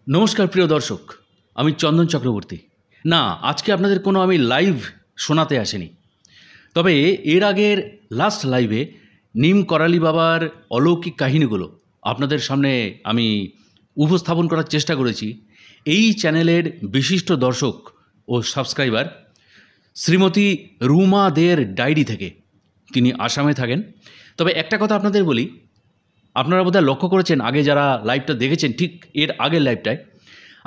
নমস্কার প্রিয় দর্শক, আমি চন্দন চক্রবর্তী। না, আজকে আপনাদের কোনো আমি লাইভ শোনাতে আসিনি। তবে এর আগের লাস্ট লাইভে নিম করালি বাবার অলৌকিক কাহিনীগুলো আপনাদের সামনে আমি উপস্থাপন করার চেষ্টা করেছি। এই চ্যানেলের বিশিষ্ট দর্শক ও সাবস্ক্রাইবার শ্রীমতী রুমা দের ডায়েরি থেকে। তিনি আসামে থাকেন। তবে একটা কথা আপনাদের বলি, আপনারা বোধহয় লক্ষ্য করেছেন আগে যারা লাইভটা দেখেছেন, ঠিক এর আগের লাইভটায়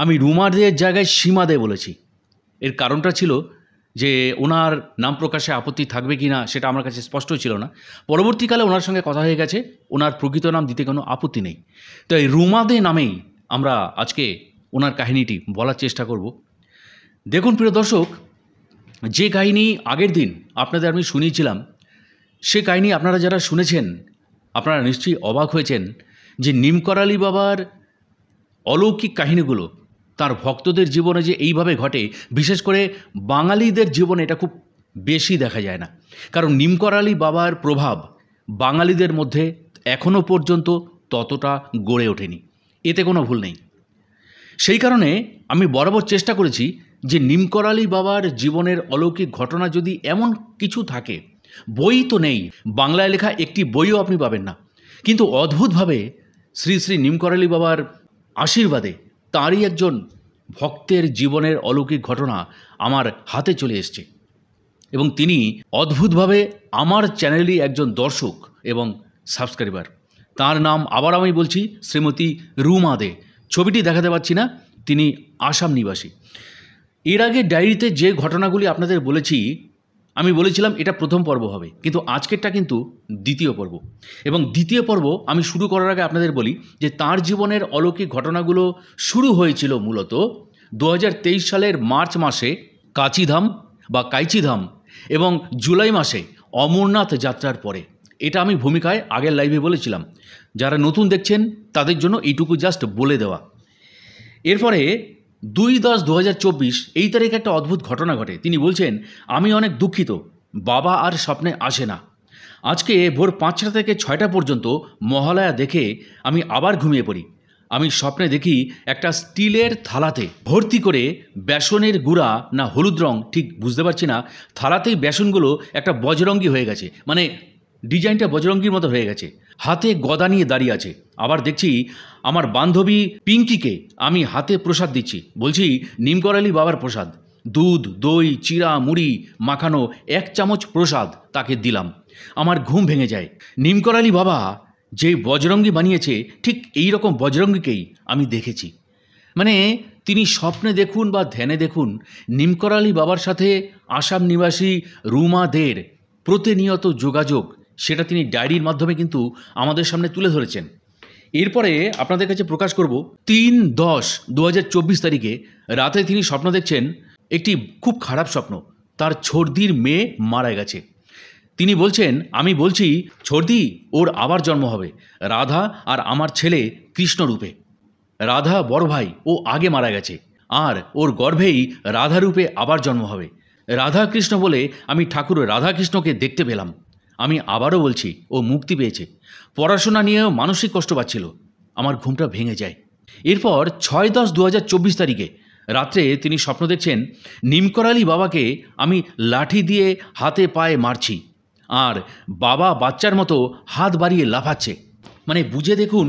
আমি রুমাদের জায়গায় সীমা দে বলেছি। এর কারণটা ছিল যে ওনার নাম প্রকাশে আপত্তি থাকবে কি না সেটা আমার কাছে স্পষ্ট ছিল না। পরবর্তীকালে ওনার সঙ্গে কথা হয়ে গেছে, ওনার প্রকৃত নাম দিতে কোনো আপত্তি নেই। তো এই রুমা দে নামেই আমরা আজকে ওনার কাহিনীটি বলার চেষ্টা করব। দেখুন প্রিয় দর্শক, যে কাহিনী আগের দিন আপনাদের আমি শুনিয়েছিলাম, সে কাহিনী আপনারা যারা শুনেছেন আপনারা নিশ্চয়ই অবাক হয়েছেন যে নিমকরালি বাবার অলৌকিক কাহিনীগুলো তার ভক্তদের জীবনে যে এইভাবে ঘটে, বিশেষ করে বাঙালিদের জীবনে এটা খুব বেশি দেখা যায় না। কারণ নিমকরালি বাবার প্রভাব বাঙালিদের মধ্যে এখনও পর্যন্ত ততটা গড়ে ওঠেনি, এতে কোনো ভুল নেই। সেই কারণে আমি বরাবর চেষ্টা করেছি যে নিমকরালি বাবার জীবনের অলৌকিক ঘটনা যদি এমন কিছু থাকে, বই তো নেই, বাংলায় লেখা একটি বইও আপনি পাবেন না, কিন্তু অদ্ভুতভাবে শ্রী শ্রী নিমকরালি বাবার আশীর্বাদে তাঁরই একজন ভক্তের জীবনের অলৌকিক ঘটনা আমার হাতে চলে এসছে এবং তিনি অদ্ভুতভাবে আমার চ্যানেলই একজন দর্শক এবং সাবস্ক্রাইবার। তার নাম আবার আমি বলছি, শ্রীমতী রুমা দে। ছবিটি দেখাতে পাচ্ছি না, তিনি আসাম নিবাসী। এর আগে ডায়েরিতে যে ঘটনাগুলি আপনাদের বলেছি, আমি বলেছিলাম এটা প্রথম পর্ব হবে, কিন্তু আজকেরটা কিন্তু দ্বিতীয় পর্ব। এবং দ্বিতীয় পর্ব আমি শুরু করার আগে আপনাদের বলি যে তার জীবনের অলৌকিক ঘটনাগুলো শুরু হয়েছিল মূলত 2023 সালের মার্চ মাসে কাচিধাম বা কাইচিধাম এবং জুলাই মাসে অমরনাথ যাত্রার পরে। এটা আমি ভূমিকায় আগের লাইভে বলেছিলাম। যারা নতুন দেখছেন তাদের জন্য এইটুকু জাস্ট বলে দেওয়া। এরপরে 2/10/2024 এই তারিখে একটা অদ্ভুত ঘটনা ঘটে। তিনি বলছেন, আমি অনেক দুঃখিত, বাবা আর স্বপ্নে আসে না। আজকে ভোর 5টা থেকে 6টা পর্যন্ত মহালয়া দেখে আমি আবার ঘুমিয়ে পড়ি। আমি স্বপ্নে দেখি একটা স্টিলের থালাতে ভর্তি করে বেসনের গুঁড়া না হলুদ রং ঠিক বুঝতে পারছি না, থালাতেই বেসনগুলো একটা বজরঙ্গি হয়ে গেছে, মানে ডিজাইনটা বজরঙ্গির মতো হয়ে গেছে। হাতে গদা নিয়ে দাঁড়িয়ে আছে। আবার দেখছি আমার বান্ধবী পিঙ্কিকে আমি হাতে প্রসাদ দিচ্ছি, বলছি নিমকরালি বাবার প্রসাদ, দুধ দই চিড়া মুড়ি মাখানো 1 চামচ প্রসাদ তাকে দিলাম। আমার ঘুম ভেঙে যায়। নিমকরালি বাবা যে বজরঙ্গি বানিয়েছে ঠিক এই রকম বজরঙ্গিকেই আমি দেখেছি। মানে তিনি স্বপ্নে দেখুন বা ধ্যানে দেখুন, নিমকরালি বাবার সাথে আসাম নিবাসী রুমা দের প্রতিনিয়ত যোগাযোগ, সেটা তিনি ডায়েরির মাধ্যমে কিন্তু আমাদের সামনে তুলে ধরেছেন। এরপরে আপনাদের কাছে প্রকাশ করব 3/10/2024 তারিখে রাতে তিনি স্বপ্ন দেখছেন, একটি খুব খারাপ স্বপ্ন, তার ছর্দির মেয়ে মারা গেছে। তিনি বলছেন, আমি বলছি ছর্দি ওর আবার জন্ম হবে, রাধা আর আমার ছেলে কৃষ্ণ রূপে। রাধা বড় ভাই, ও আগে মারা গেছে, আর ওর গর্ভেই রাধা রূপে আবার জন্ম হবে। রাধা কৃষ্ণ বলে আমি ঠাকুর রাধাকৃষ্ণকে দেখতে পেলাম। আমি আবারও বলছি, ও মুক্তি পেয়েছে। পড়াশোনা নিয়েও মানসিক কষ্ট পাচ্ছিল। আমার ঘুমটা ভেঙে যায়। এরপর 6/10/2024 তারিখে রাত্রে তিনি স্বপ্ন দেখছেন, নিমকরালি বাবাকে আমি লাঠি দিয়ে হাতে পায়ে মারছি, আর বাবা বাচ্চার মতো হাত বাড়িয়ে লাফাচ্ছে। মানে বুঝে দেখুন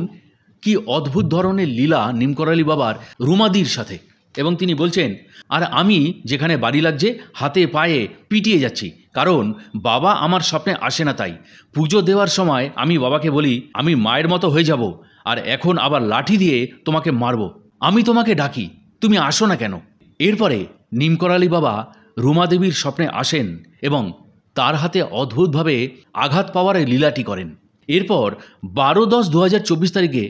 কি অদ্ভুত ধরনের লীলা নিমকরালি বাবার রুমাদির সাথে। এবং তিনি বলছেন, আর আমি যেখানে বাড়ি লাগছে হাতে পায়ে পিটিয়ে যাচ্ছি, কারণ বাবা আমার স্বপ্নে আসে না। তাই পুজো দেওয়ার সময় আমি বাবাকে বলি, আমি মায়ের মতো হয়ে যাব, আর এখন আবার লাঠি দিয়ে তোমাকে মারব। আমি তোমাকে ডাকি, তুমি আসো না কেন? এরপরে নিমকরালি বাবা রুমা দেবীর স্বপ্নে আসেন এবং তার হাতে অদ্ভুতভাবে আঘাত পাওয়ার লীলাটি করেন। এরপর 12/10/2024 তারিখে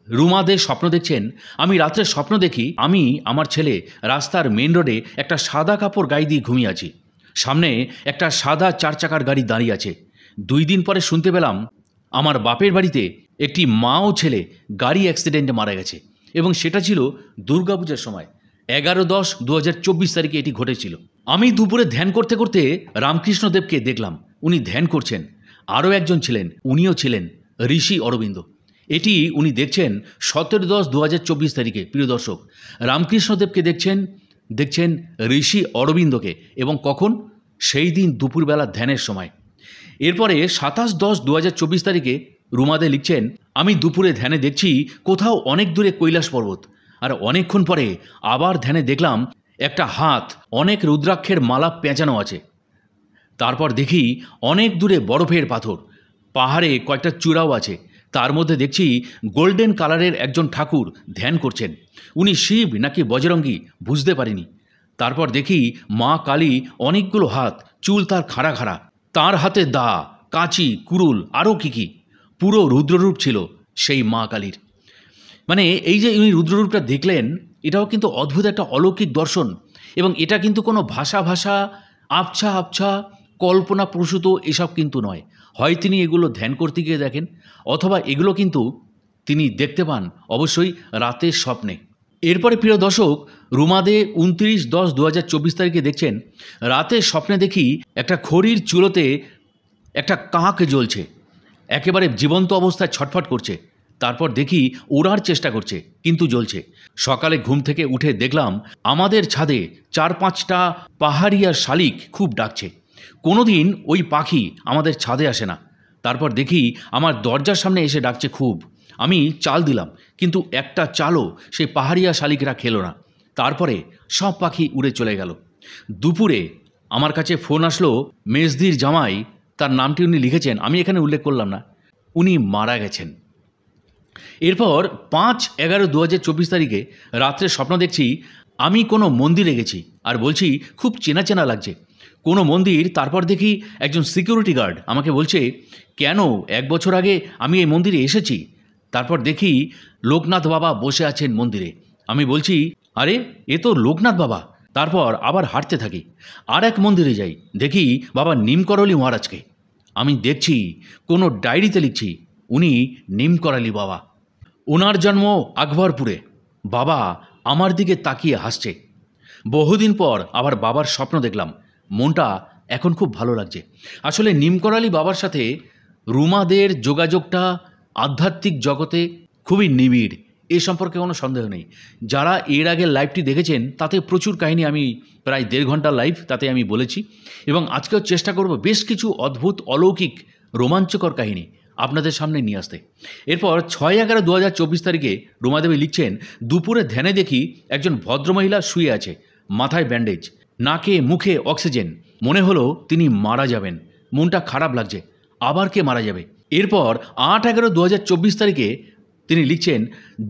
রুমা দে স্বপ্ন দেখছেন, আমি রাত্রে স্বপ্ন দেখি আমি আমার ছেলে রাস্তার মেন রোডে একটা সাদা কাপড় গায়ে দিয়ে ঘুমিয়ে আছি। সামনে একটা সাদা 4 চাকার গাড়ি দাঁড়িয়ে আছে। 2 দিন পরে শুনতে পেলাম আমার বাপের বাড়িতে একটি মা ও ছেলে গাড়ি অ্যাক্সিডেন্টে মারা গেছে, এবং সেটা ছিল দুর্গাপূজার সময় 11/10/2024 তারিখে এটি ঘটেছিল। আমি দুপুরে ধ্যান করতে করতে রামকৃষ্ণদেবকে দেখলাম, উনি ধ্যান করছেন। আরও একজন ছিলেন, উনিও ছিলেন ঋষি অরবিন্দ। এটি উনি দেখছেন 17/10/2024 তারিখে। প্রিয় দর্শক, রামকৃষ্ণদেবকে দেখছেন ঋষি অরবিন্দকে, এবং কখন? সেই দিন দুপুরবেলা ধ্যানের সময়। এরপরে 27/10/2024 তারিখে রুমাদে লিখছেন, আমি দুপুরে ধ্যানে দেখছি কোথাও অনেক দূরে কৈলাস পর্বত, আর অনেকক্ষণ পরে আবার ধ্যানে দেখলাম একটা হাত অনেক রুদ্রাক্ষের মালা পেঁচানো আছে। তারপর দেখি অনেক দূরে বরফের পাথর, পাহাড়ে কয়েকটা চূড়াও আছে, তার মধ্যে দেখছি গোল্ডেন কালারের একজন ঠাকুর ধ্যান করছেন। উনি শিব নাকি বজরঙ্গী বুঝতে পারিনি। তারপর দেখি মা কালী, অনেকগুলো হাত, চুল তার খাড়া খাড়া, তার হাতে দা, কাঁচি, কুড়ুল, আরও কী পুরো রুদ্ররূপ ছিল সেই মা কালীর। মানে এই যে উনি রুদ্ররূপটা দেখলেন, এটাও কিন্তু অদ্ভুত একটা অলৌকিক দর্শন, এবং এটা কিন্তু কোনো ভাষা আবছা কল্পনাপ্রসূত এসব কিন্তু নয়। হয় তিনি এগুলো ধ্যান করতে গিয়ে দেখেন, অথবা এগুলো কিন্তু তিনি দেখতে পান অবশ্যই রাতের স্বপ্নে। এরপরে প্রিয় দর্শক, রুমাদে 29/10/2024 তারিখে দেখছেন, রাতের স্বপ্নে দেখি একটা খড়ির চুলোতে একটা কাক জ্বলছে, একেবারে জীবন্ত অবস্থায় ছটফট করছে। তারপর দেখি ওড়ার চেষ্টা করছে, কিন্তু জ্বলছে। সকালে ঘুম থেকে উঠে দেখলাম আমাদের ছাদে 4-5টা পাহাড়িয়া শালিক খুব ডাকছে। কোনোদিন ওই পাখি আমাদের ছাদে আসে না। তারপর দেখি আমার দরজার সামনে এসে ডাকছে খুব। আমি চাল দিলাম, কিন্তু একটা চালও সেই পাহাড়িয়া শালিকরা খেলো না। তারপরে সব পাখি উড়ে চলে গেল। দুপুরে আমার কাছে ফোন আসলো, মেজদির জামাই, তার নামটি উনি লিখেছেন, আমি এখানে উল্লেখ করলাম না, উনি মারা গেছেন। এরপর 5/11/2024 তারিখে রাত্রে স্বপ্ন দেখছি আমি কোনো মন্দিরে গেছি, আর বলছি খুব চেনা চেনা লাগছে কোনো মন্দির। তারপর দেখি একজন সিকিউরিটি গার্ড আমাকে বলছে, কেন 1 বছর আগে আমি এই মন্দিরে এসেছি। তারপর দেখি লোকনাথ বাবা বসে আছেন মন্দিরে। আমি বলছি, আরে এ তো লোকনাথ বাবা। তারপর আবার হাঁটতে থাকি, আর এক মন্দিরে যাই, দেখি বাবা নিমকরলি মহারাজকে। আমি দেখছি কোনো ডায়েরিতে লিখছি উনি নিমকরলি বাবা। ওনার জন্ম আকবরপুরে। বাবা আমার দিকে তাকিয়ে হাসছে। বহুদিন পর আবার বাবার স্বপ্ন দেখলাম, মনটা এখন খুব ভালো লাগছে। আসলে নিমকরালি বাবার সাথে রুমাদের যোগাযোগটা আধ্যাত্মিক জগতে খুবই নিবিড়, এ সম্পর্কে কোনো সন্দেহ নেই। যারা এর আগে লাইভটি দেখেছেন তাতে প্রচুর কাহিনী, আমি প্রায় 1.5 ঘন্টার লাইভ, তাতে আমি বলেছি, এবং আজকেও চেষ্টা করব বেশ কিছু অদ্ভুত অলৌকিক রোমাঞ্চকর কাহিনী আপনাদের সামনে নিয়ে আসতে। এরপর 6/11/2024 তারিখে রুমাদেবী লিখছেন, দুপুরে ধ্যানে দেখি একজন ভদ্রমহিলা শুয়ে আছে, মাথায় ব্যান্ডেজ, নাকে মুখে অক্সিজেন। মনে হলো তিনি মারা যাবেন। মনটা খারাপ লাগছে, আবার কে মারা যাবে। এরপর 8/11/2024 তারিখে তিনি লিখছেন,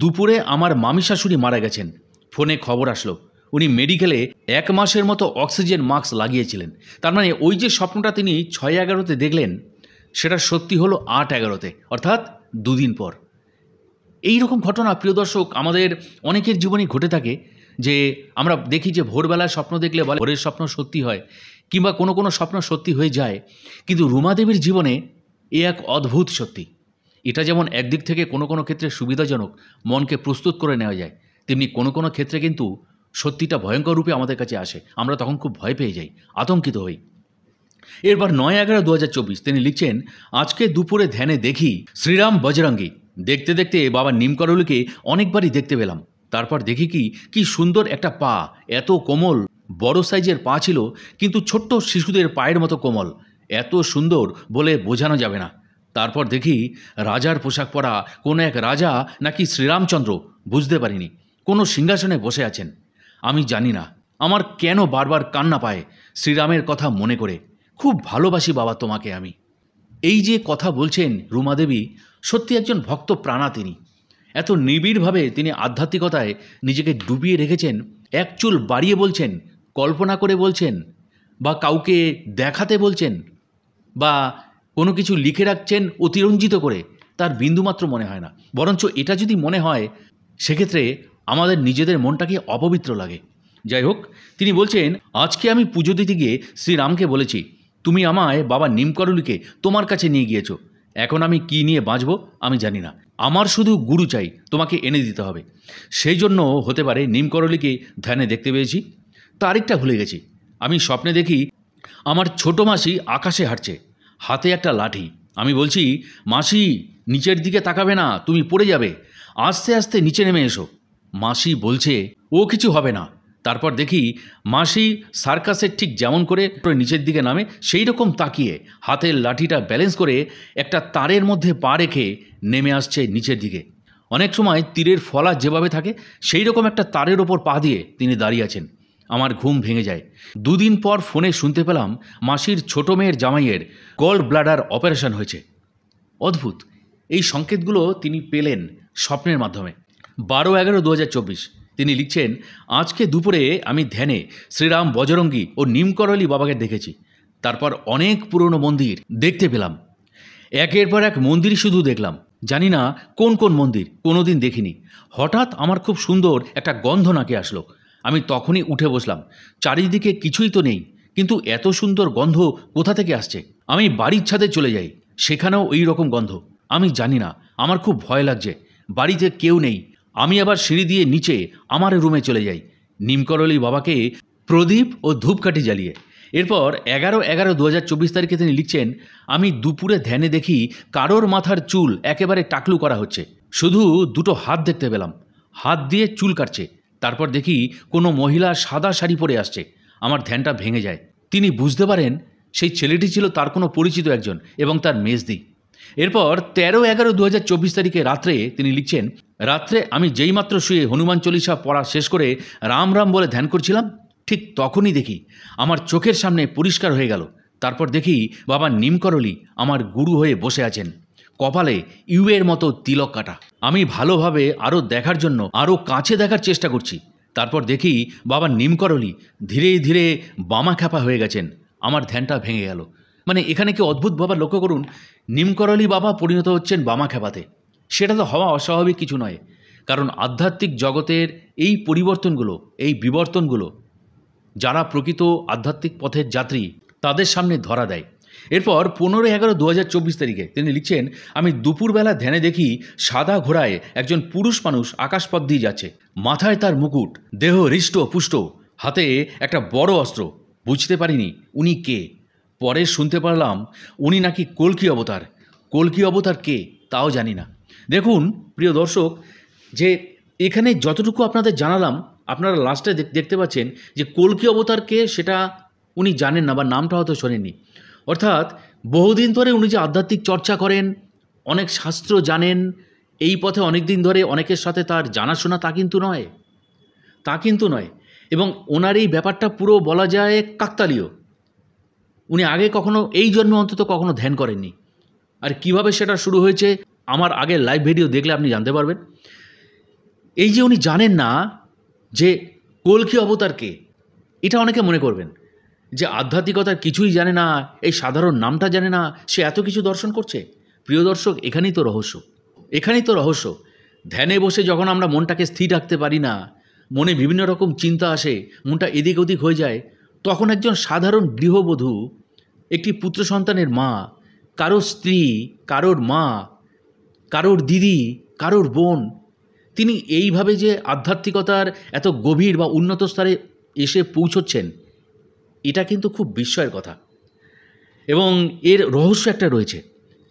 দুপুরে আমার মামি শাশুড়ি মারা গেছেন। ফোনে খবর আসলো উনি মেডিকেলে 1 মাসের মতো অক্সিজেন মাস্ক লাগিয়েছিলেন। তার মানে ওই যে স্বপ্নটা তিনি 6/11-তে দেখলেন, সেটা সত্যি হলো 8/11-তে, অর্থাৎ 2 দিন পর। এই রকম ঘটনা প্রিয় দর্শক আমাদের অনেকের জীবনেই ঘটে থাকে, যে আমরা দেখি যে ভোরবেলায় স্বপ্ন দেখলে বলে ভোরের স্বপ্ন সত্যি হয়, কিংবা কোনো কোনো স্বপ্ন সত্যি হয়ে যায়। কিন্তু রুমাদেবীর জীবনে এ এক অদ্ভুত সত্যি। এটা যেমন একদিক থেকে কোনো কোনো ক্ষেত্রে সুবিধাজনক, মনকে প্রস্তুত করে নেওয়া যায়, তেমনি কোনো কোনো ক্ষেত্রে কিন্তু সত্যিটা ভয়ঙ্কর রূপে আমাদের কাছে আসে, আমরা তখন খুব ভয় পেয়ে যাই, আতঙ্কিত হই। এরপর 9/11/2024 তিনি লিখছেন, আজকে দুপুরে ধ্যানে দেখি শ্রীরাম বজরঙ্গী। দেখতে দেখতে বাবা নিমকরলিকে অনেকবারই দেখতে পেলাম। তারপর দেখি কি সুন্দর একটা পা, এত কোমল, বড় সাইজের পা ছিল, কিন্তু ছোট্ট শিশুদের পায়ের মতো কোমল, এত সুন্দর বলে বোঝানো যাবে না। তারপর দেখি রাজার পোশাক পরা কোনো এক রাজা নাকি শ্রীরামচন্দ্র, বুঝতে পারিনি, কোনো সিংহাসনে বসে আছেন। আমি জানি না আমার কেন বারবার কান্না পায় শ্রীরামের কথা মনে করে। খুব ভালোবাসি বাবা তোমাকে আমি। এই যে কথা বলছেন রুমাদেবী, সত্যি একজন ভক্ত প্রাণা তিনি। এত নিবিড়ভাবে তিনি আধ্যাত্মিকতায় নিজেকে ডুবিয়ে রেখেছেন। এক চুল বাড়িয়ে বলছেন, কল্পনা করে বলছেন, বা কাউকে দেখাতে বলছেন, বা কোনো কিছু লিখে রাখছেন অতিরঞ্জিত করে, তার বিন্দুমাত্র মনে হয় না। বরঞ্চ এটা যদি মনে হয়, সেক্ষেত্রে আমাদের নিজেদের মনটাকে অপবিত্র লাগে। যাই হোক, তিনি বলছেন, আজকে আমি পুজো দিতে গিয়ে শ্রীরামকে বলেছি, তুমি আমায় বাবা নিমকরলিকে তোমার কাছে নিয়ে গিয়েছো। এখন আমি কি নিয়ে বাঁচব আমি জানি না, আমার শুধু গুরু চাই, তোমাকে এনে দিতে হবে। সেই জন্য হতে পারে নিমকরলিকে ধ্যানে দেখতে পেয়েছি, তারিখটা ভুলে গেছি। আমি স্বপ্নে দেখি আমার ছোট মাসি আকাশে হাঁটছে, হাতে একটা লাঠি। আমি বলছি, মাসি নিচের দিকে তাকাবে না, তুমি পড়ে যাবে, আস্তে আস্তে নিচে নেমে এসো। মাসি বলছে ও কিছু হবে না। তারপর দেখি মাসি সার্কাসের ঠিক যেমন করে নিচের দিকে নামে সেই রকম তাকিয়ে হাতের লাঠিটা ব্যালেন্স করে একটা তারের মধ্যে পা রেখে নেমে আসছে নিচের দিকে। অনেক সময় তীরের ফলা যেভাবে থাকে সেই রকম একটা তারের ওপর পা দিয়ে তিনি দাঁড়িয়ে আছেন। আমার ঘুম ভেঙে যায়। 2 দিন পর ফোনে শুনতে পেলাম মাসির ছোট মেয়ের জামাইয়ের গল ব্লাডার অপারেশন হয়েছে। অদ্ভুত এই সংকেতগুলো তিনি পেলেন স্বপ্নের মাধ্যমে। 12/11/2024 তিনি লিখছেন, আজকে দুপুরে আমি ধ্যানে শ্রীরাম, বজরঙ্গী ও নিমকরলি বাবাকে দেখেছি। তারপর অনেক পুরনো মন্দির দেখতে পেলাম। একের পর এক মন্দির শুধু দেখলাম, জানি না কোন কোন মন্দির, কোনোদিন দেখিনি। হঠাৎ আমার খুব সুন্দর একটা গন্ধ নাকে আসলো। আমি তখনই উঠে বসলাম। চারিদিকে কিছুই তো নেই, কিন্তু এত সুন্দর গন্ধ কোথা থেকে আসছে? আমি বাড়ির ছাদে চলে যাই, সেখানেও এই রকম গন্ধ। আমি জানি না, আমার খুব ভয় লাগছে। বাড়িতে কেউ নেই। আমি আবার সিঁড়ি দিয়ে নিচে আমার রুমে চলে যাই, নিমকরলি বাবাকে প্রদীপ ও ধূপকাঠি জ্বালিয়ে। এরপর 11/11/2024 তারিখে তিনি লিখছেন, আমি দুপুরে ধ্যানে দেখি কারোর মাথার চুল একেবারে টাকলু করা হচ্ছে। শুধু 2টো হাত দেখতে পেলাম, হাত দিয়ে চুল কাটছে। তারপর দেখি কোনো মহিলা সাদা শাড়ি পরে আসছে। আমার ধ্যানটা ভেঙে যায়। তিনি বুঝতে পারেন সেই ছেলেটি ছিল তার কোনো পরিচিত একজন এবং তার মেজদি। এরপর 13/11/2024 তারিখে রাত্রে তিনি লিখছেন, রাত্রে আমি যেইমাত্র শুয়ে হনুমান চল্লিশা পড়া শেষ করে রাম রাম বলে ধ্যান করছিলাম, ঠিক তখনই দেখি আমার চোখের সামনে পরিষ্কার হয়ে গেল। তারপর দেখি বাবা নিমকরলি আমার গুরু হয়ে বসে আছেন, কপালে ইউএর মতো তিলক কাটা। আমি ভালোভাবে আরও দেখার জন্য আরও কাছে দেখার চেষ্টা করছি। তারপর দেখি বাবা নিমকরলি ধীরে ধীরে বামা খ্যাপা হয়ে গেছেন। আমার ধ্যানটা ভেঙে গেল। মানে এখানে কি অদ্ভুত বাবা, লক্ষ্য করুন, নিমকরলি বাবা পরিণত হচ্ছেন বামা খ্যাপাতে। সেটা তো হওয়া অস্বাভাবিক কিছু নয়, কারণ আধ্যাত্মিক জগতের এই পরিবর্তনগুলো, এই বিবর্তনগুলো যারা প্রকৃত আধ্যাত্মিক পথের যাত্রী তাদের সামনে ধরা দেয়। এরপর 15/11/2024 তারিখে তিনি লিখছেন, আমি দুপুরবেলা ধ্যানে দেখি সাদা ঘোড়ায় একজন পুরুষ মানুষ আকাশপথ দিয়ে যাচ্ছে। মাথায় তার মুকুট, দেহ হৃষ্ট পুষ্ট, হাতে একটা বড় অস্ত্র। বুঝতে পারিনি উনি কে। পরে শুনতে পারলাম উনি নাকি কল্কি অবতার। কল্কি অবতার কে তাও জানি না। দেখুন প্রিয় দর্শক, যে এখানে যতটুকু আপনাদের জানালাম, আপনারা লাস্টে দেখতে পাচ্ছেন যে কল্কি অবতার কে সেটা উনি জানেন না বা নামটা হয়তো শোনেননি। অর্থাৎ বহুদিন ধরে উনি যে আধ্যাত্মিক চর্চা করেন, অনেক শাস্ত্র জানেন, এই পথে অনেক দিন ধরে অনেকের সাথে তার জানাশোনা, তা কিন্তু নয়, তা কিন্তু নয়। এবং ওনার এই ব্যাপারটা পুরো বলা যায় কাকতালীয়। উনি আগে কখনো, এই জন্মে অন্তত কখনো ধ্যান করেননি। আর কিভাবে সেটা শুরু হয়েছে আমার আগের লাইভ ভিডিও দেখলে আপনি জানতে পারবেন। এই যে উনি জানেন না যে কল্কি অবতার কে, এটা অনেকে মনে করবেন যে আধ্যাত্মিকতার কিছুই জানে না, এই সাধারণ নামটা জানে না, সে এত কিছু দর্শন করছে। প্রিয় দর্শক, এখানেই তো রহস্য, এখানেই তো রহস্য। ধ্যানে বসে যখন আমরা মনটাকে স্থির রাখতে পারি না, মনে বিভিন্ন রকম চিন্তা আসে, মনটা এদিক ওদিক হয়ে যায়, তখন একজন সাধারণ গৃহবধূ, একটি পুত্র সন্তানের মা, কারোর স্ত্রী, কারোর মা, কারোর দিদি, কারোর বোন, তিনি এইভাবে যে আধ্যাত্মিকতার এত গভীর বা উন্নত স্তরে এসে পৌঁছচ্ছেন, এটা কিন্তু খুব বিস্ময়ের কথা। এবং এর রহস্য একটা রয়েছে।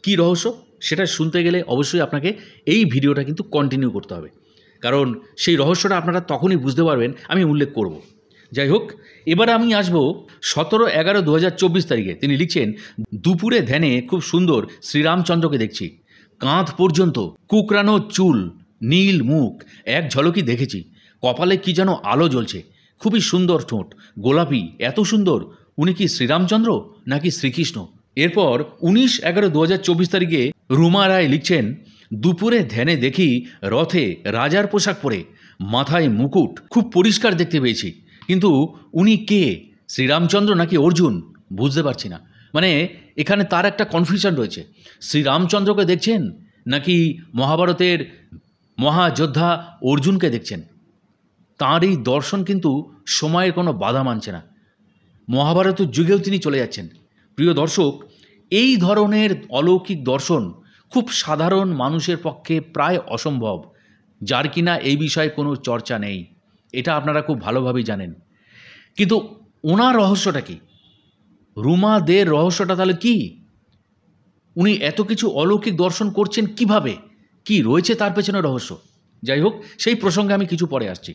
কি রহস্য সেটা শুনতে গেলে অবশ্যই আপনাকে এই ভিডিওটা কিন্তু কন্টিনিউ করতে হবে, কারণ সেই রহস্যটা আপনারা তখনই বুঝতে পারবেন, আমি উল্লেখ করব। যাই হোক, এবারে আমি আসব 17/11/2024 তারিখে। তিনি লিখছেন, দুপুরে ধ্যানে খুব সুন্দর শ্রীরামচন্দ্রকে দেখছি। কাঁধ পর্যন্ত কুকরানো চুল, নীল মুখ, এক ঝলকই দেখেছি। কপালে কি যেন আলো জ্বলছে, খুবই সুন্দর ঠোঁট, গোলাপি, এত সুন্দর। উনি কি শ্রীরামচন্দ্র নাকি শ্রীকৃষ্ণ? এরপর 19/11/2024 তারিখে রুমা রায় লিখছেন, দুপুরে ধ্যানে দেখি রথে রাজার পোশাক পরে, মাথায় মুকুট, খুব পরিষ্কার দেখতে পেয়েছি। কিন্তু উনি কে, শ্রীরামচন্দ্র নাকি অর্জুন বুঝতে পারছি না। মানে এখানে তার একটা কনফিউশন রয়েছে। শ্রীরামচন্দ্রকে দেখছেন নাকি মহাভারতের মহাযোদ্ধা অর্জুনকে দেখছেন? তাঁর এই দর্শন কিন্তু সময়ের কোনো বাধা মানছে না। মহাভারতের যুগেও তিনি চলে যাচ্ছেন। প্রিয় দর্শক, এই ধরনের অলৌকিক দর্শন খুব সাধারণ মানুষের পক্ষে প্রায় অসম্ভব, যার কিনা এই বিষয়ে কোনো চর্চা নেই। এটা আপনারা খুব ভালোভাবেই জানেন। কিন্তু ওনার রহস্যটা কি? রুমা দের রহস্যটা তাহলে কি? উনি এত কিছু অলৌকিক দর্শন করছেন কিভাবে? কি রয়েছে তার পেছনে রহস্য? যাই হোক, সেই প্রসঙ্গে আমি কিছু পরে আসছি।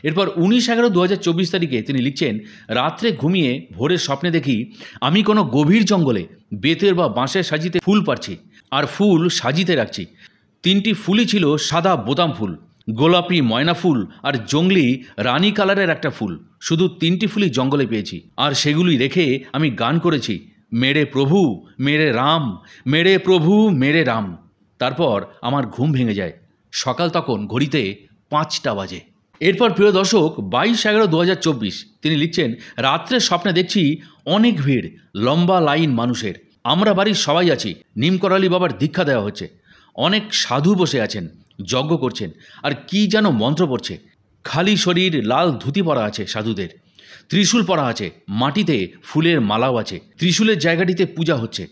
এরপর 19/11/2024 তারিখে তিনি লিখছেন, রাত্রে ঘুমিয়ে ভোরের স্বপ্নে দেখি আমি কোনো গভীর জঙ্গলে বেতের বা বাঁশের সাজিতে ফুল পারছি আর ফুল সাজিতে রাখছি। 3টি ফুলই ছিল সাদা বোতাম ফুল, গোলাপি ময়না ফুল আর জঙ্গলি রানী কালারের একটা ফুল। শুধু 3টি ফুলই জঙ্গলে পেয়েছি আর সেগুলি রেখে আমি গান করেছি, মেরে প্রভু মেরে রাম, মেরে প্রভু মেরে রাম। তারপর আমার ঘুম ভেঙে যায়। সকাল তখন ঘড়িতে 5টা বাজে। এরপর প্রিয় দর্শক 22/11/2024 তিনি লিখছেন, রাত্রে স্বপ্নে দেখছি অনেক ভিড়, লম্বা লাইন মানুষের। আমরা বাড়ির সবাই আছি, নিমকরালি বাবার দীক্ষা দেওয়া হচ্ছে। অনেক সাধু বসে আছেন, যজ্ঞ করছেন আর কি যেন মন্ত্র পড়ছে। খালি শরীর, লাল ধুতি পরা আছে সাধুদের, ত্রিশূল পরা আছে, মাটিতে ফুলের মালাও আছে। ত্রিশূলের জায়গাটিতে পূজা হচ্ছে।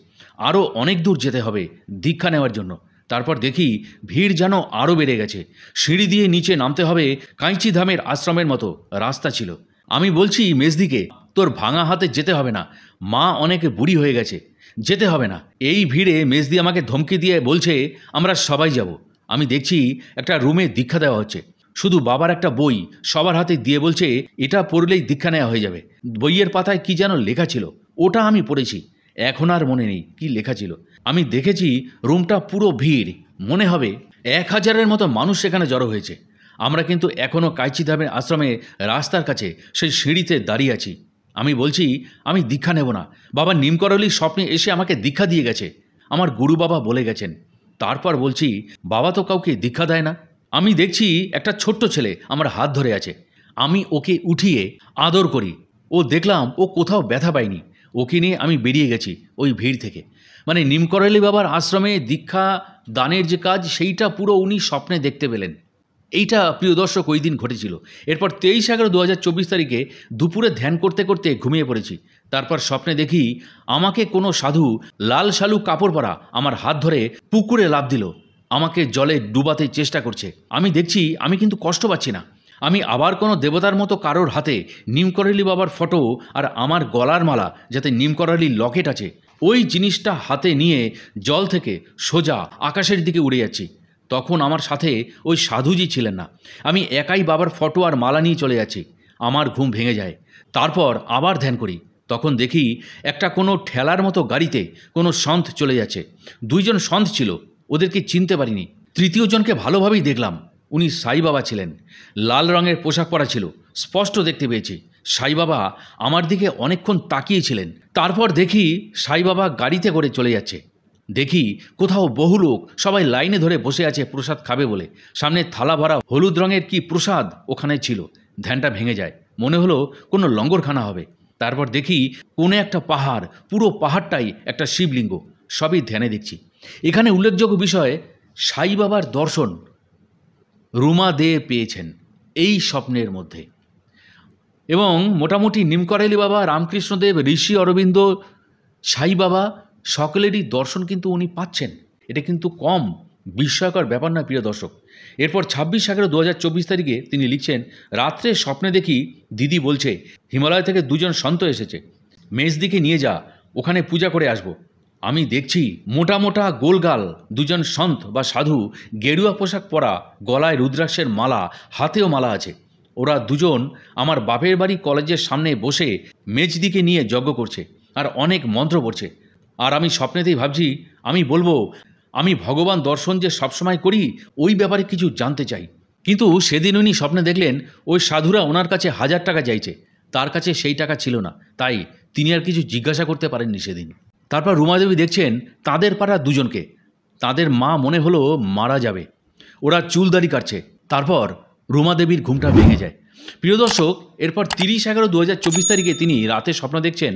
আরও অনেক দূর যেতে হবে দীক্ষা নেওয়ার জন্য। তারপর দেখি ভিড় যেন আরও বেড়ে গেছে। সিঁড়ি দিয়ে নিচে নামতে হবে, কাঁচি ধামের আশ্রমের মতো রাস্তা ছিল। আমি বলছি মেজদিকে, তোর ভাঙা হাতে যেতে হবে না, মা অনেক বুড়ি হয়ে গেছে, যেতে হবে না। এই ভিড়ে মেজদি আমাকে ধমকি দিয়ে বলছে আমরা সবাই যাব। আমি দেখছি একটা রুমে দীক্ষা দেওয়া হচ্ছে। শুধু বাবার একটা বই সবার হাতে দিয়ে বলছে এটা পড়লেই দীক্ষা নেওয়া হয়ে যাবে। বইয়ের পাতায় কি যেন লেখা ছিল, ওটা আমি পড়েছি, এখন আর মনে নেই কি লেখা ছিল। আমি দেখেছি রুমটা পুরো ভিড়, মনে হবে 1000-এর মতো মানুষ সেখানে জড়ো হয়েছে। আমরা কিন্তু এখনও কাইচিধামের আশ্রমে রাস্তার কাছে সেই সিঁড়িতে দাঁড়িয়ে আছি। আমি বলছি আমি দীক্ষা নেব না, বাবা নিমকরলির স্বপ্নে এসে আমাকে দীক্ষা দিয়ে গেছে, আমার গুরু বাবা বলে গেছেন। তারপর বলছি বাবা তো কাউকে দীক্ষা দেয় না। আমি দেখছি একটা ছোট্ট ছেলে আমার হাত ধরে আছে, আমি ওকে উঠিয়ে আদর করি। ও দেখলাম ও কোথাও ব্যথা পায়নি। ওকে নিয়ে আমি বেরিয়ে গেছি ওই ভিড় থেকে। মানে নিমকরালি বাবার আশ্রমে দীক্ষা দানের যে কাজ, সেইটা পুরো উনি স্বপ্নে দেখতে পেলেন। এইটা প্রিয় দর্শক ওই দিন ঘটেছিল। এরপর 23/11/2024 তারিখে দুপুরে ধ্যান করতে করতে ঘুমিয়ে পড়েছি। তারপর স্বপ্নে দেখি আমাকে কোনো সাধু লাল শালু কাপড় পরা আমার হাত ধরে পুকুরে লাফ দিল, আমাকে জলে ডুবাতে চেষ্টা করছে। আমি দেখছি আমি কিন্তু কষ্ট পাচ্ছি না। আমি আবার কোনো দেবতার মতো কারোর হাতে নিমকরালি বাবার ফটো আর আমার গলার মালা যাতে নিমকরালির লকেট আছে, ওই জিনিসটা হাতে নিয়ে জল থেকে সোজা আকাশের দিকে উড়ে যাচ্ছি। তখন আমার সাথে ওই সাধুজি ছিলেন না। আমি একাই বাবার ফটো আর মালা নিয়ে চলে যাচ্ছি। আমার ঘুম ভেঙে যায়। তারপর আবার ধ্যান করি। তখন দেখি একটা কোনো ঠেলার মতো গাড়িতে কোনো সন্থ চলে যাচ্ছে। 2জন সন্থ ছিল, ওদেরকে চিনতে পারিনি। তৃতীয় জনকে ভালোভাবেই দেখলাম, উনি সাই বাবা ছিলেন। লাল রঙের পোশাক পরা ছিল, স্পষ্ট দেখতে পেয়েছি। সাই বাবা আমার দিকে অনেকক্ষণ তাকিয়েছিলেন। তারপর দেখি সাই বাবা গাড়িতে করে চলে যাচ্ছে। দেখি কোথাও বহু লোক সবাই লাইনে ধরে বসে আছে প্রসাদ খাবে বলে। সামনে থালা ভরা হলুদ রঙের কি প্রসাদ ওখানে ছিল। ধ্যানটা ভেঙে যায়, মনে হলো কোনো লঙ্গরখানা হবে। তারপর দেখি কোনে একটা পাহাড়, পুরো পাহাড়টাই একটা শিবলিঙ্গ। সবই ধ্যানে দেখছি। এখানে উল্লেখযোগ্য বিষয়, সাই বাবার দর্শন রুমা দে পেয়েছেন এই স্বপ্নের মধ্যে। এবং মোটামুটি নিমকরালি বাবা, রামকৃষ্ণদেব, ঋষি অরবিন্দ, সাই বাবা সকলেরই দর্শন কিন্তু উনি পাচ্ছেন। এটা কিন্তু কম বিস্ময়কর ব্যাপার নয় প্রিয় দর্শক। এরপর 26/11/2024 তারিখে তিনি লিখছেন, রাত্রে স্বপ্নে দেখি দিদি বলছে হিমালয় থেকে 2জন সন্ত এসেছে, মেজদিকে নিয়ে যা, ওখানে পূজা করে আসব। আমি দেখছি মোটা মোটা গোলগাল 2জন সন্ত বা সাধু, গেরুয়া পোশাক পরা, গলায় রুদ্রাক্ষের মালা, হাতেও মালা আছে। ওরা 2জন আমার বাপের বাড়ি কলেজের সামনে বসে মেজদিকে নিয়ে যজ্ঞ করছে আর অনেক মন্ত্র পড়ছে। আর আমি স্বপ্নেতেই ভাবছি আমি বলবো আমি ভগবান দর্শন যে সবসময় করি ওই ব্যাপারে কিছু জানতে চাই। কিন্তু সেদিন উনি স্বপ্নে দেখলেন ওই সাধুরা ওনার কাছে 1000 টাকা চাইছে, তার কাছে সেই টাকা ছিল না, তাই তিনি আর কিছু জিজ্ঞাসা করতে পারেননি সেদিন। তারপর রুমাদেবী দেখছেন তাদের পাড়া 2জনকে, তাদের মা মনে হলো মারা যাবে, ওরা চুলদাড়ি কাটছে। তারপর রুমাদেবীর ঘুমটা ভেঙে যায়। প্রিয় দর্শক, এরপর 30/11/2024 তারিখে তিনি রাতে স্বপ্ন দেখছেন,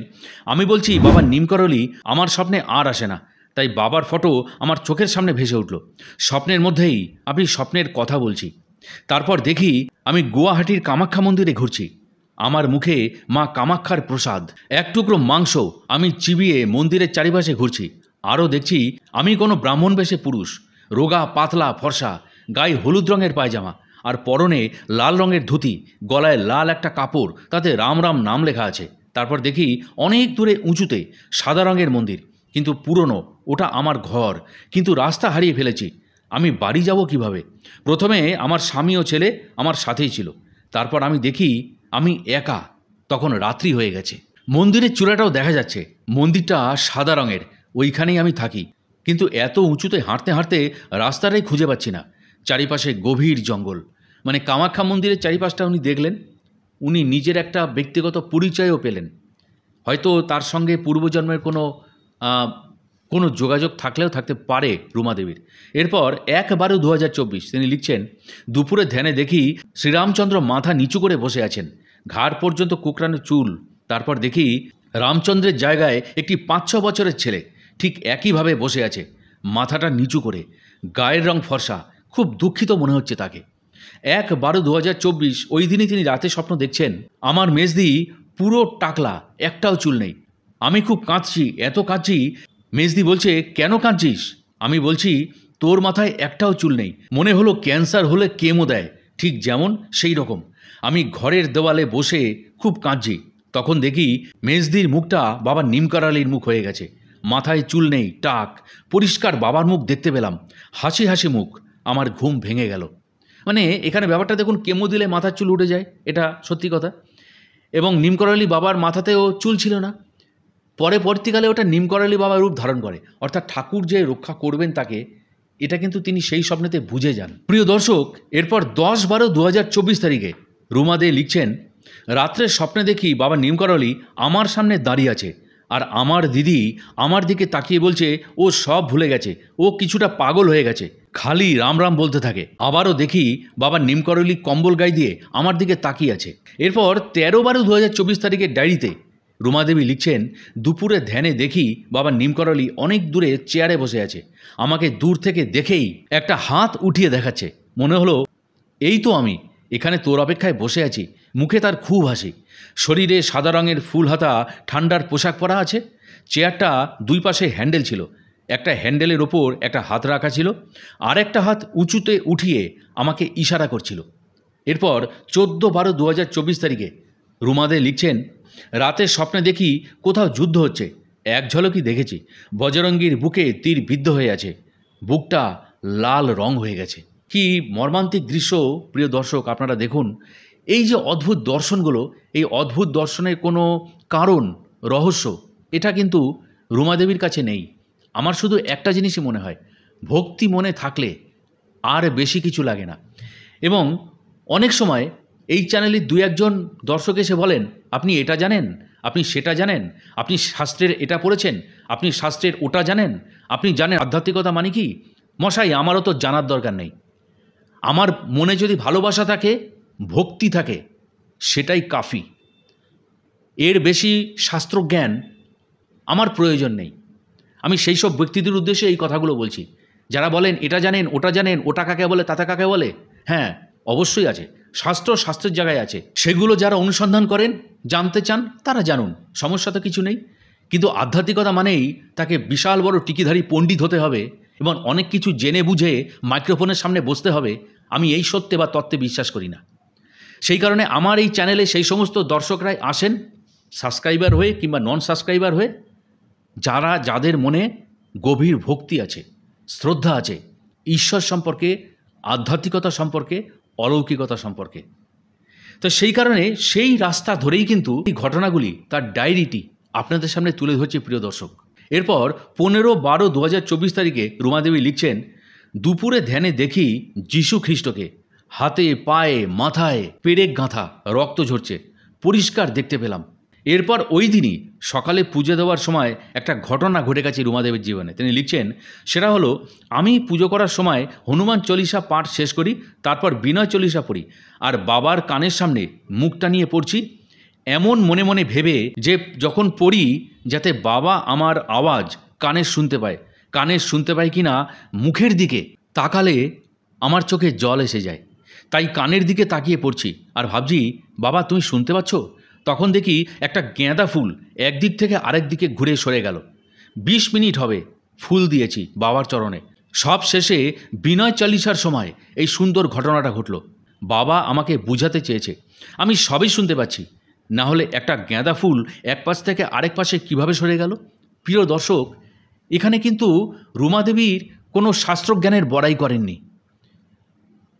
আমি বলছি বাবা নিমকরলি আমার স্বপ্নে আর আসে না, তাই বাবার ফটো আমার চোখের সামনে ভেসে উঠল। স্বপ্নের মধ্যেই আমি স্বপ্নের কথা বলছি। তারপর দেখি আমি গুয়াহাটির কামাখ্যা মন্দিরে ঘুরছি। আমার মুখে মা কামাখ্যার প্রসাদ, এক টুকরো মাংস আমি চিবিয়ে মন্দিরের চারিপাশে ঘুরছি। আরও দেখছি আমি কোনো ব্রাহ্মণ বেশে পুরুষ, রোগা পাতলা ফর্সা, গায়ে হলুদ রঙের পায়জামা আর পরনে লাল রঙের ধুতি, গলায় লাল একটা কাপড়, তাতে রাম রাম নাম লেখা আছে। তারপর দেখি অনেক দূরে উঁচুতে সাদা রঙের মন্দির, কিন্তু পুরনো, ওটা আমার ঘর, কিন্তু রাস্তা হারিয়ে ফেলেছি। আমি বাড়ি যাব কিভাবে? প্রথমে আমার স্বামী ও ছেলে আমার সাথেই ছিল, তারপর আমি দেখি আমি একা। তখন রাত্রি হয়ে গেছে। মন্দিরের চূড়াটাও দেখা যাচ্ছে। মন্দিরটা সাদা রঙের, ওইখানেই আমি থাকি। কিন্তু এত উঁচুতে হাঁটতে হাঁটতে রাস্তাটাই খুঁজে পাচ্ছি না। চারিপাশে গভীর জঙ্গল। মানে কামাখ্যা মন্দিরের চারিপাশটা উনি দেখলেন, উনি নিজের একটা ব্যক্তিগত পরিচয়ও পেলেন। হয়তো তার সঙ্গে পূর্বজন্মের কোনো যোগাযোগ থাকলেও থাকতে পারে রুমা দেবীর। এরপর ১/১২/২০২৪ তিনি লিখছেন, দুপুরে ধ্যানে দেখি শ্রীরামচন্দ্র মাথা নিচু করে বসে আছেন, ঘাড় পর্যন্ত কুকরানো চুল। তারপর দেখি রামচন্দ্রের জায়গায় একটি ৫-৬ বছরের ছেলে ঠিক একইভাবে বসে আছে, মাথাটা নিচু করে, গায়ের রং ফর্সা। খুব দুঃখিত মনে হচ্ছে তাকে। ১/১২/২০২৪ ওই দিনই তিনি রাতে স্বপ্ন দেখছেন, আমার মেজদি পুরো টাকলা, একটাও চুল নেই। আমি খুব কাঁদছি, এত কাঁদছি। মেজদি বলছে, কেন কাঁদছিস? আমি বলছি, তোর মাথায় একটাও চুল নেই। মনে হলো ক্যান্সার হলে কেমো দেয়, ঠিক যেমন সেই রকম। আমি ঘরের দেওয়ালে বসে খুব কাঁদছি। তখন দেখি মেজদির মুখটা বাবা নিমকার আলীর মুখ হয়ে গেছে। মাথায় চুল নেই, টাক, পরিষ্কার বাবার মুখ দেখতে পেলাম, হাসি হাসি মুখ। আমার ঘুম ভেঙে গেল। মানে এখানে ব্যাপারটা দেখুন, কেমো দিলে মাথার চুল উঠে যায়, এটা সত্যি কথা। এবং নিমকরালি বাবার মাথাতেও চুল ছিল না। পরবর্তীকালে ওটা নিমকরালি বাবার রূপ ধারণ করে, অর্থাৎ ঠাকুর যে রক্ষা করবেন তাকে, এটা কিন্তু তিনি সেই স্বপ্নেতে বুঝে যান। প্রিয় দর্শক, এরপর ১০/১২/২০২৪ তারিখে রুমা দে লিখছেন, রাত্রে স্বপ্নে দেখি বাবা নিমকরালি আমার সামনে দাঁড়িয়ে আছে, আর আমার দিদি আমার দিকে তাকিয়ে বলছে ও সব ভুলে গেছে, ও কিছুটা পাগল হয়ে গেছে, খালি রাম রাম বলতে থাকে। আবারও দেখি বাবা নিমকরালি কম্বল গায়ে দিয়ে আমার দিকে তাকিয়ে আছে। এরপর ১৩/১২/২০২৪ তারিখের ডায়েরিতে রুমা দেবী লিখছেন, দুপুরে ধ্যানে দেখি বাবা নিমকরালি অনেক দূরে চেয়ারে বসে আছে, আমাকে দূর থেকে দেখেই একটা হাত উঠিয়ে দেখাচ্ছে। মনে হলো এই তো আমি এখানে তোর অপেক্ষায় বসে আছি। মুখে তার খুব হাসি, শরীরে সাদা রঙের ফুল হাতা ঠান্ডার পোশাক পরা আছে। চেয়ারটা দুই পাশে হ্যান্ডেল ছিল, একটা হ্যান্ডেলের ওপর একটা হাত রাখা ছিল, আর একটা হাত উঁচুতে উঠিয়ে আমাকে ইশারা করছিল। এরপর ১৪/১২/২০২৪ তারিখে রুমাদে লিখছেন, রাতের স্বপ্নে দেখি কোথাও যুদ্ধ হচ্ছে। এক ঝলকই দেখেছি, বজরঙ্গীর বুকে তীর বিদ্ধ হয়ে আছে, বুকটা লাল রং হয়ে গেছে। কি মর্মান্তিক দৃশ্য প্রিয় দর্শক, আপনারা দেখুন। এই যে অদ্ভুত দর্শনগুলো, এই অদ্ভুত দর্শনের কোনো কারণ, রহস্য, এটা কিন্তু রুমা দেবীর কাছে নেই। আমার শুধু একটা জিনিসই মনে হয়, ভক্তি মনে থাকলে আর বেশি কিছু লাগে না। এবং অনেক সময় এই চ্যানেলের ২-১ জন দর্শক এসে বলেন, আপনি এটা জানেন, আপনি সেটা জানেন, আপনি শাস্ত্রের এটা পড়েছেন, আপনি শাস্ত্রের ওটা জানেন, আপনি জানেন আধ্যাত্মিকতা মানে কি? মশাই, আমারও তো জানার দরকার নেই। আমার মনে যদি ভালোবাসা থাকে, ভক্তি থাকে, সেটাই কাফি। এর বেশি শাস্ত্রজ্ঞান আমার প্রয়োজন নেই। আমি সেই সব ব্যক্তিদের উদ্দেশ্যে এই কথাগুলো বলছি যারা বলেন এটা জানেন, ওটা জানেন, ওটা কাকে বলে, তাতা কাকে বলে। হ্যাঁ, অবশ্যই আছে, শাস্ত্রের জায়গায় আছে। সেগুলো যারা অনুসন্ধান করেন, জানতে চান, তারা জানুন, সমস্যা তো কিছু নেই। কিন্তু আধ্যাত্মিকতা মানেই তাকে বিশাল বড় টিকিধারী পণ্ডিত হতে হবে এবং অনেক কিছু জেনে বুঝে মাইক্রোফোনের সামনে বসতে হবে। আমি এই সত্যে বা তত্ত্বে বিশ্বাস করি না। সেই কারণে আমার এই চ্যানেলে সেই সমস্ত দর্শকরাই আসেন, সাবস্ক্রাইবার হয়ে কিংবা নন সাবস্ক্রাইবার হয়ে, যাদের মনে গভীর ভক্তি আছে, শ্রদ্ধা আছে ঈশ্বর সম্পর্কে, আধ্যাত্মিকতা সম্পর্কে, অলৌকিকতা সম্পর্কে। তো সেই কারণে সেই রাস্তা ধরেই কিন্তু এই ঘটনাগুলি, তার ডায়েরিটি আপনাদের সামনে তুলে ধরছে প্রিয় দর্শক। এরপর ১৫/১২/২০২৪ তারিখে রুমাদেবী লিখছেন, দুপুরে ধ্যানে দেখি যীশু খ্রিস্টকে, হাতে পায়ে মাথায় পেরেক গাঁথা, রক্ত ঝরছে, পরিষ্কার দেখতে পেলাম। এরপর ওই দিনই সকালে পুজো দেওয়ার সময় একটা ঘটনা ঘটে গেছে রুমাদেবীর জীবনে। তিনি লিখছেন, সেটা হলো, আমি পুজো করার সময় হনুমান চল্লিশা পাঠ শেষ করি, তারপর বিনয় চল্লিশা পড়ি, আর বাবার কানের সামনে মুখটা নিয়ে পড়ছি, এমন মনে মনে ভেবে যে যখন পড়ি যাতে বাবা আমার আওয়াজ কানের শুনতে পায় কি না, মুখের দিকে তাকালে আমার চোখে জল এসে যায়। তাই কানের দিকে তাকিয়ে পড়ছি আর ভাবছি, বাবা তুমি শুনতে পাচ্ছ? তখন দেখি একটা গেঁদা ফুল একদিক থেকে আরেক দিকে ঘুরে সরে গেল। ২০ মিনিট হবে ফুল দিয়েছি বাবার চরণে। সব শেষে বিনয় চল্লিশার সময় এই সুন্দর ঘটনাটা ঘটল। বাবা আমাকে বুঝাতে চেয়েছে, আমি সবই শুনতে পাচ্ছি, না হলে একটা গেঁদা ফুল এক পাশ থেকে আরেক পাশে কিভাবে সরে গেল? প্রিয় দর্শক, এখানে কিন্তু রুমা দেবীর কোনো শাস্ত্রজ্ঞানের বড়াই করেননি।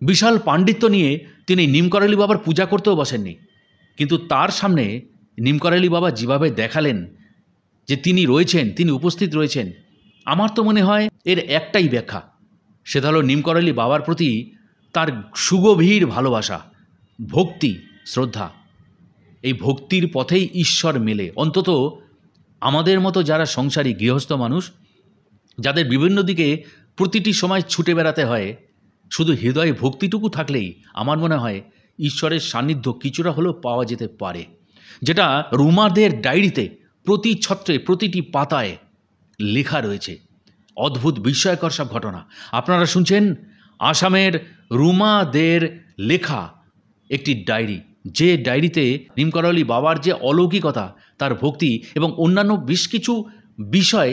বিশাল পাণ্ডিত্য নিয়ে তিনি নিমকরালি বাবার পূজা করতেও বসেননি, কিন্তু তার সামনে নিমকরালি বাবা যেভাবে দেখালেন যে তিনি রয়েছেন, তিনি উপস্থিত রয়েছেন, আমার তো মনে হয় এর একটাই ব্যাখ্যা, সেটা হলো নিমকরালি বাবার প্রতি তার সুগভীর ভালোবাসা, ভক্তি, শ্রদ্ধা। এই ভক্তির পথেই ঈশ্বর মেলে। অন্তত আমাদের মতো যারা সংসারী গৃহস্থ মানুষ, যাদের বিভিন্ন দিকে প্রতিটি সময় ছুটে বেড়াতে হয়, শুধু হৃদয়ে ভক্তিটুকু থাকলেই আমার মনে হয় ঈশ্বরের সান্নিধ্য কিছুটা হলেও পাওয়া যেতে পারে, যেটা রুমাদের ডায়েরিতে প্রতি ছত্রে প্রতিটি পাতায় লেখা রয়েছে। অদ্ভুত বিস্ময়কর সব ঘটনা আপনারা শুনছেন। আসামের রুমাদের লেখা একটি ডায়েরি, যে ডায়েরিতে নিমকরালি বাবার যে অলৌকিকতা, তার ভক্তি এবং অন্যান্য বেশ কিছু বিষয়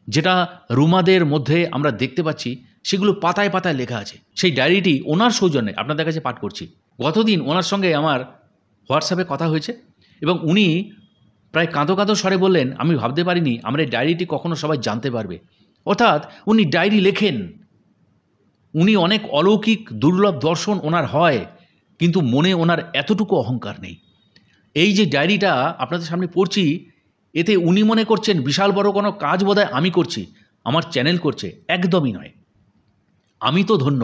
যেটা রুমাদের মধ্যে আমরা দেখতে পাচ্ছি, সেগুলো পাতায় পাতায় লেখা আছে। সেই ডায়েরিটি ওনার সৌজন্যে আপনাদের কাছে পাঠ করছি। গতদিন ওনার সঙ্গে আমার হোয়াটসঅ্যাপে কথা হয়েছে এবং উনি প্রায় কাঁদো কাঁদো স্বরে বললেন, আমি ভাবতে পারিনি আমার এই ডায়েরিটি কখনো সবাই জানতে পারবে। অর্থাৎ উনি ডায়েরি লেখেন, উনি অনেক অলৌকিক দুর্লভ দর্শন ওনার হয়, কিন্তু মনে ওনার এতটুকু অহংকার নেই। এই যে ডায়েরিটা আপনাদের সামনে পড়ছি, এতে উনি মনে করছেন বিশাল বড় কোনো কাজ বোধহয় আমি করছি, আমার চ্যানেল করছে। একদমই নয়। আমি তো ধন্য,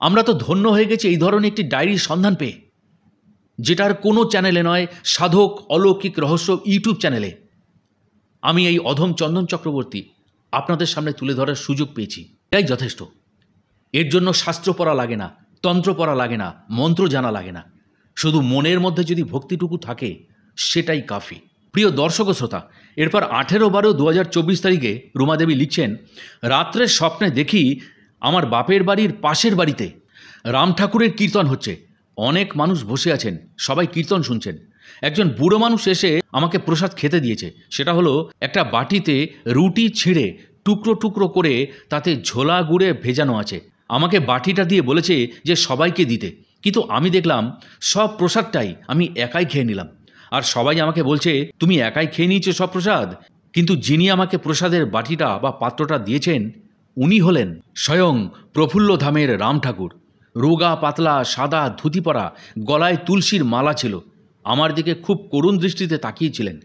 আমরা তো ধন্য হয়ে গেছি এই ধরনের একটি ডায়েরির সন্ধান পেয়ে, যেটার কোনো চ্যানেলে নয়, সাধক অলৌকিক রহস্য ইউটিউব চ্যানেলে আমি এই অধম চন্দন চক্রবর্তী আপনাদের সামনে তুলে ধরার সুযোগ পেয়েছি। এটাই যথেষ্ট। এর জন্য শাস্ত্র পড়া লাগে না, তন্ত্র পড়া লাগে না, মন্ত্র জানা লাগে না। শুধু মনের মধ্যে যদি ভক্তিটুকু থাকে সেটাই কাফি। প্রিয় দর্শক ও শ্রোতা, এরপর 18/12/2024 তারিখে রুমাদেবী লিখছেন, রাত্রের স্বপ্নে দেখি আমার বাপের বাড়ির পাশের বাড়িতে রাম ঠাকুরের কীর্তন হচ্ছে। অনেক মানুষ বসে আছেন, সবাই কীর্তন শুনছেন। একজন বুড়ো মানুষ এসে আমাকে প্রসাদ খেতে দিয়েছে। সেটা হলো একটা বাটিতে রুটি ছিঁড়ে টুকরো টুকরো করে তাতে ঝোলা গুড়ে ভেজানো আছে। আমাকে বাটিটা দিয়ে বলেছে যে সবাইকে দিতে, কিন্তু আমি দেখলাম সব প্রসাদটাই আমি একাই খেয়ে নিলাম। আর সবাই আমাকে বলছে তুমি একাই খেয়ে নিয়েছো সব প্রসাদ, কিন্তু যিনি আমাকে প্রসাদের বাটিটা বা পাত্রটা দিয়েছেন উনি হলেন স্বয়ং প্রফুল্ল ধামের রাম ঠাকুর। রোগা পাতলা সাদা ধুতি পরা, গলায় তুলসীর মালা ছিল। আমার দিকে খুব করুণ দৃষ্টিতে তাকিয়েছিলেন।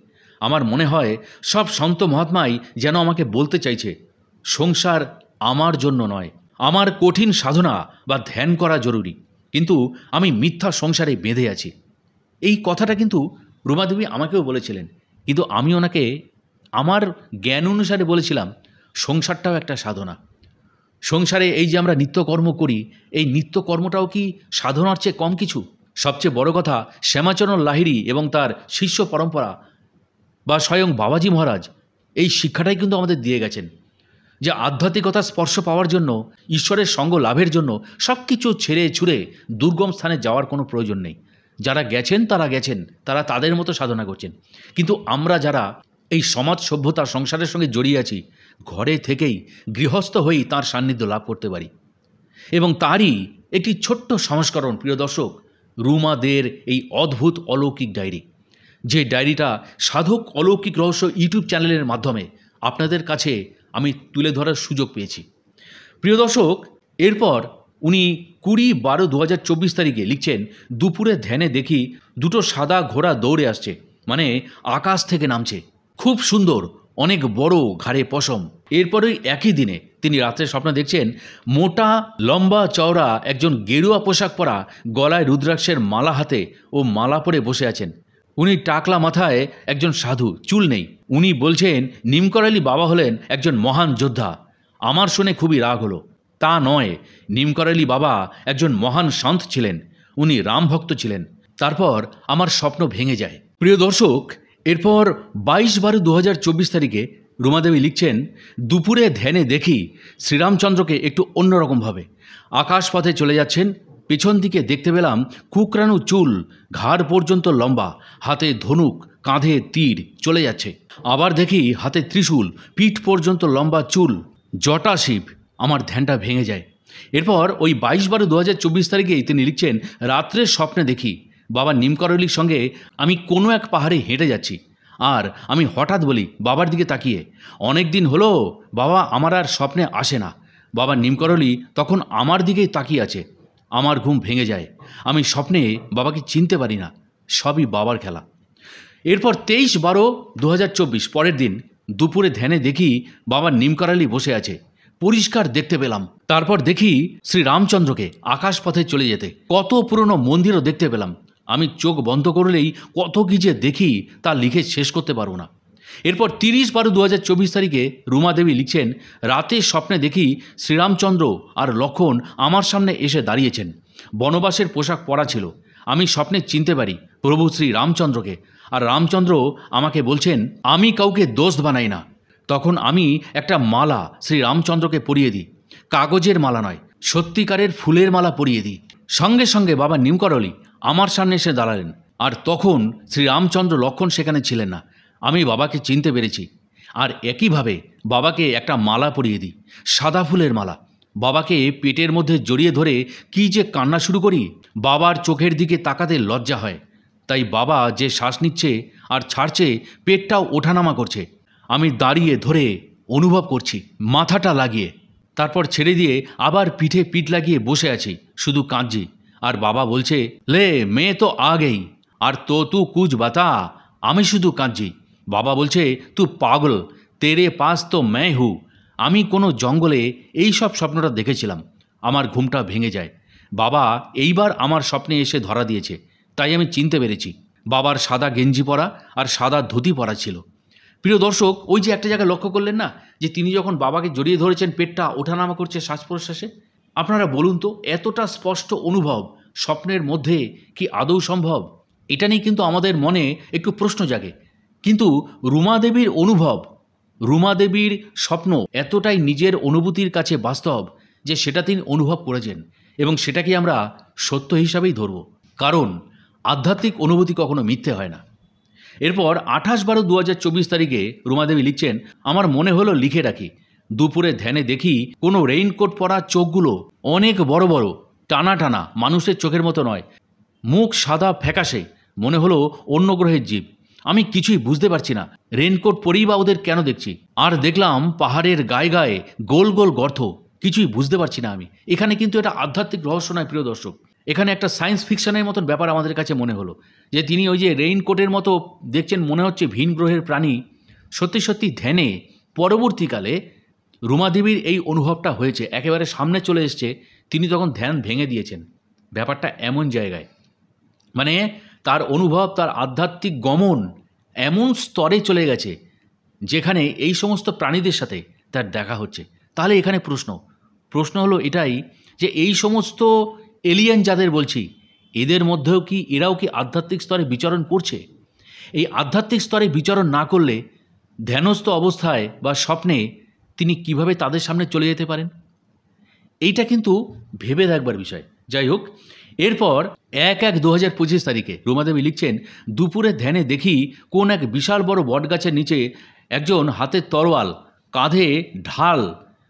আমার মনে হয় সব সন্ত মহাত্মাই যেন আমাকে বলতে চাইছে, সংসার আমার জন্য নয়, আমার কঠিন সাধনা বা ধ্যান করা জরুরি, কিন্তু আমি মিথ্যা সংসারে বেঁধে আছি। এই কথাটা কিন্তু রুমাদেবী আমাকেও বলেছিলেন, কিন্তু আমি ওনাকে আমার জ্ঞান অনুসারে বলেছিলাম সংসারটাও একটা সাধনা। সংসারে এই যে আমরা নিত্যকর্ম করি, এই নিত্যকর্মটাও কি সাধনার চেয়ে কম কিছু? সবচেয়ে বড় কথা, শ্যামাচরণ লাহিড়ী এবং তার শিষ্য পরম্পরা বা স্বয়ং বাবাজি মহারাজ এই শিক্ষাটাই কিন্তু আমাদের দিয়ে গেছেন যে আধ্যাত্মিকতার স্পর্শ পাওয়ার জন্য, ঈশ্বরের সঙ্গ লাভের জন্য সব কিছু ছেড়ে ছুড়ে দুর্গম স্থানে যাওয়ার কোনো প্রয়োজন নেই। যারা গেছেন তারা গেছেন, তারা তাদের মতো সাধনা করছেন। কিন্তু আমরা যারা এই সমাজ সভ্যতা সংসারের সঙ্গে জড়িয়ে আছি, ঘরে থেকেই গৃহস্থ হয়েই তার সান্নিধ্য লাভ করতে পারি। এবং তারই একটি ছোট্ট সংস্করণ প্রিয় দর্শক, রুমাদের এই অদ্ভুত অলৌকিক ডায়েরি, যে ডায়েরিটা সাধক অলৌকিক রহস্য ইউটিউব চ্যানেলের মাধ্যমে আপনাদের কাছে আমি তুলে ধরার সুযোগ পেয়েছি। প্রিয় দর্শক, এরপর উনি 20/12/2024 তারিখে লিখছেন, দুপুরে ধ্যানে দেখি দুটো সাদা ঘোড়া দৌড়ে আসছে, মানে আকাশ থেকে নামছে। খুব সুন্দর, অনেক বড়, ঘাড়ে পশম। এরপরেই একই দিনে তিনি রাত্রে স্বপ্ন দেখছেন মোটা লম্বা চওড়া একজন গেরুয়া পোশাক পরা, গলায় রুদ্রাক্ষের মালা হাতে ও মালা পরে বসে আছেন। উনি টাকলা মাথায় একজন সাধু, চুল নেই। উনি বলছেন নিমকরালি বাবা হলেন একজন মহান যোদ্ধা। আমার শুনে খুবই রাগ হলো। তা নয়, নিমকরালি বাবা একজন মহান সন্ত ছিলেন, উনি রাম ভক্ত ছিলেন। তারপর আমার স্বপ্ন ভেঙে যায়। প্রিয় দর্শক, এরপর 22/12/2024 তারিখে রুমাদেবী লিখছেন, দুপুরে ধ্যানে দেখি শ্রীরামচন্দ্রকে একটু অন্যরকমভাবে আকাশপথে চলে যাচ্ছেন। পেছন দিকে দেখতে পেলাম কুকরানো চুল, ঘাড় পর্যন্ত লম্বা, হাতে ধনুক, কাঁধে তীর, চলে যাচ্ছে। আবার দেখি হাতে ত্রিশূল, পিঠ পর্যন্ত লম্বা চুল, জটা শিব। আমার ধ্যানটা ভেঙে যায়। এরপর ওই 22/12/2024 তারিখেই তিনি লিখছেন, রাত্রের স্বপ্নে দেখি বাবা নিমকরালির সঙ্গে আমি কোনো এক পাহাড়ে হেঁটে যাচ্ছি। আর আমি হঠাৎ বলি বাবার দিকে তাকিয়ে, অনেক দিন হলো বাবা আমার আর স্বপ্নে আসে না। বাবা নিমকরলি তখন আমার দিকেই তাকিয়ে আছে। আমার ঘুম ভেঙে যায়। আমি স্বপ্নে বাবাকে চিনতে পারি না, সবই বাবার খেলা। এরপর 23/12/2024 পরের দিন দুপুরে ধ্যানে দেখি বাবা নিমকরালি বসে আছে, পরিষ্কার দেখতে পেলাম। তারপর দেখি শ্রী রামচন্দ্রকে আকাশপথে চলে যেতে। কত পুরনো মন্দিরও দেখতে পেলাম। আমি চোখ বন্ধ করলেই কত কি যে দেখি তা লিখে শেষ করতে পারবো না। এরপর 30/12/2024 তারিখে রুমা দেবী লিখছেন, রাতে স্বপ্নে দেখি শ্রীরামচন্দ্র আর লক্ষণ আমার সামনে এসে দাঁড়িয়েছেন। বনবাসের পোশাক পরা ছিল। আমি স্বপ্নে চিনতে পারি প্রভু শ্রী রামচন্দ্রকে, আর রামচন্দ্র আমাকে বলছেন আমি কাউকে দোস্ত বানাই না। তখন আমি একটা মালা শ্রী রামচন্দ্রকে পরিয়ে দিই। কাগজের মালা নয়, সত্যিকারের ফুলের মালা পরিয়ে দিই। সঙ্গে সঙ্গে বাবা নিমকরলি আমার সামনে এসে দাঁড়ালেন। আর তখন শ্রী রামচন্দ্র লক্ষণ সেখানে ছিলেন না। আমি বাবাকে চিনতে পেরেছি। আর একইভাবে বাবাকে একটা মালা পরিয়ে দিই, সাদা ফুলের মালা। বাবাকে পেটের মধ্যে জড়িয়ে ধরে কি যে কান্না শুরু করি, বাবার চোখের দিকে তাকাতে লজ্জা হয়। তাই বাবা যে শ্বাস নিচ্ছে আর ছাড়ছে, পেটটাও ওঠানামা করছে। আমি দাঁড়িয়ে ধরে অনুভব করছি, মাথাটা লাগিয়ে। তারপর ছেড়ে দিয়ে আবার পিঠে পিঠ লাগিয়ে বসে আছি, শুধু কাঁদছি। আর বাবা বলছে, লে মেয়ে তো আ গেই, আর তো তু কুছ বাতা। আমি শুধু কাঁদছি। বাবা বলছে, তু পাগল, তেরে পাস তো मैं हूँ। আমি কোনো জঙ্গলে এই সব স্বপ্নটা দেখেছিলাম। আমার ঘুমটা ভেঙে যায়। বাবা এইবার আমার স্বপ্নে এসে ধরা দিয়েছে, তাই আমি চিনতে পেরেছি। বাবার সাদা গেঞ্জি পরা আর সাদা ধুতি পরা ছিল। প্রিয় দর্শক, ওই যে একটা জায়গায় লক্ষ্য করলেন না, যে তিনি যখন বাবাকে জড়িয়ে ধরেছেন, পেটটা ওঠানামা করছে শ্বাস প্রশ্বাসে। আপনারা বলুন তো, এতটা স্পষ্ট অনুভব স্বপ্নের মধ্যে কি আদৌ সম্ভব? এটা নিয়ে কিন্তু আমাদের মনে একটু প্রশ্ন জাগে। কিন্তু রুমা দেবীর অনুভব, রুমা দেবীর স্বপ্ন এতটাই নিজের অনুভূতির কাছে বাস্তব যে সেটা তিনি অনুভব করেছেন, এবং সেটাকে আমরা সত্য হিসাবেই ধরব, কারণ আধ্যাত্মিক অনুভূতি কখনো মিথ্যে হয় না। এরপর 28/12/2024 তারিখে রুমাদেবী লিখছেন, আমার মনে হলো লিখে রাখি। দুপুরে ধ্যানে দেখি কোনো রেইনকোট পরা চোখগুলো অনেক বড় বড়, টানা টানা, মানুষের চোখের মতো নয়। মুখ সাদা ফ্যাকাশে, মনে হলো অন্য গ্রহের জীব। আমি কিছুই বুঝতে পারছি না, রেইনকোট পরেই বা ওদের কেন দেখছি। আর দেখলাম পাহাড়ের গায়ে গায়ে গোল গোল গর্ত, কিছুই বুঝতে পারছি না আমি। এখানে কিন্তু এটা আধ্যাত্মিক রহস্য নয় প্রিয় দর্শক, এখানে একটা সায়েন্স ফিকশনের মতন ব্যাপার আমাদের কাছে মনে হলো, যে তিনি ওই যে রেইনকোটের মতো দেখছেন, মনে হচ্ছে ভিন গ্রহের প্রাণী। সত্যি সত্যি ধ্যানে পরবর্তীকালে রুমাদেবীর এই অনুভবটা হয়েছে, একেবারে সামনে চলে এসছে। তিনি তখন ধ্যান ভেঙে দিয়েছেন। ব্যাপারটা এমন জায়গায়, মানে তার অনুভব, তার আধ্যাত্মিক গমন এমন স্তরে চলে গেছে যেখানে এই সমস্ত প্রাণীদের সাথে তার দেখা হচ্ছে। তাহলে এখানে প্রশ্ন হলো এটাই, যে এই সমস্ত এলিয়েন যাদের বলছি, এদের মধ্যেও কি এরাও কি আধ্যাত্মিক স্তরে বিচরণ করছে? এই আধ্যাত্মিক স্তরে বিচরণ না করলে ধ্যানস্থ অবস্থায় বা স্বপ্নে তিনি কিভাবে তাদের সামনে চলে যেতে পারেন? এইটা কিন্তু ভেবে দেখবার বিষয়। যাই হোক, এরপর 1/1/2025 তারিখে রুমাদেবী লিখছেন, দুপুরে ধ্যানে দেখি কোন এক বিশাল বড় বটগাছের নিচে একজন হাতে তরোয়াল, কাঁধে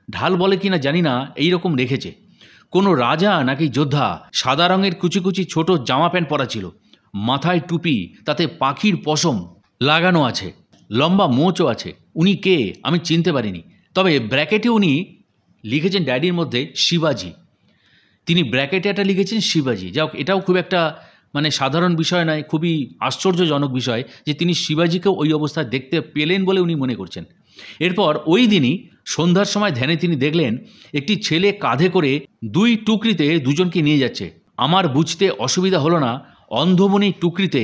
ঢাল বলে কিনা জানি না, এই রকম রেখেছে। কোনো রাজা নাকি যোদ্ধা, সাদা রঙের কুচি কুচি ছোট জামা প্যান্ট পরা ছিল, মাথায় টুপি, তাতে পাখির পশম লাগানো আছে, লম্বা মোচও আছে। উনি কে আমি চিনতে পারিনি, তবে ব্র্যাকেটে উনি লিখেছেন ডায়েরির মধ্যে শিবাজি। তিনি ব্র্যাকেটে এটা লিখেছেন শিবাজি। যাই হোক, এটাও খুব একটা মানে সাধারণ বিষয় নয়, খুবই আশ্চর্যজনক বিষয় যে তিনি শিবাজিকেও ওই অবস্থায় দেখতে পেলেন বলে উনি মনে করছেন। এরপর ওই দিনই সন্ধ্যার সময় ধ্যানে তিনি দেখলেন একটি ছেলে কাঁধে করে 2 টুকরিতে দুজনকে নিয়ে যাচ্ছে। আমার বুঝতে অসুবিধা হলো না, অন্ধমণি টুকরিতে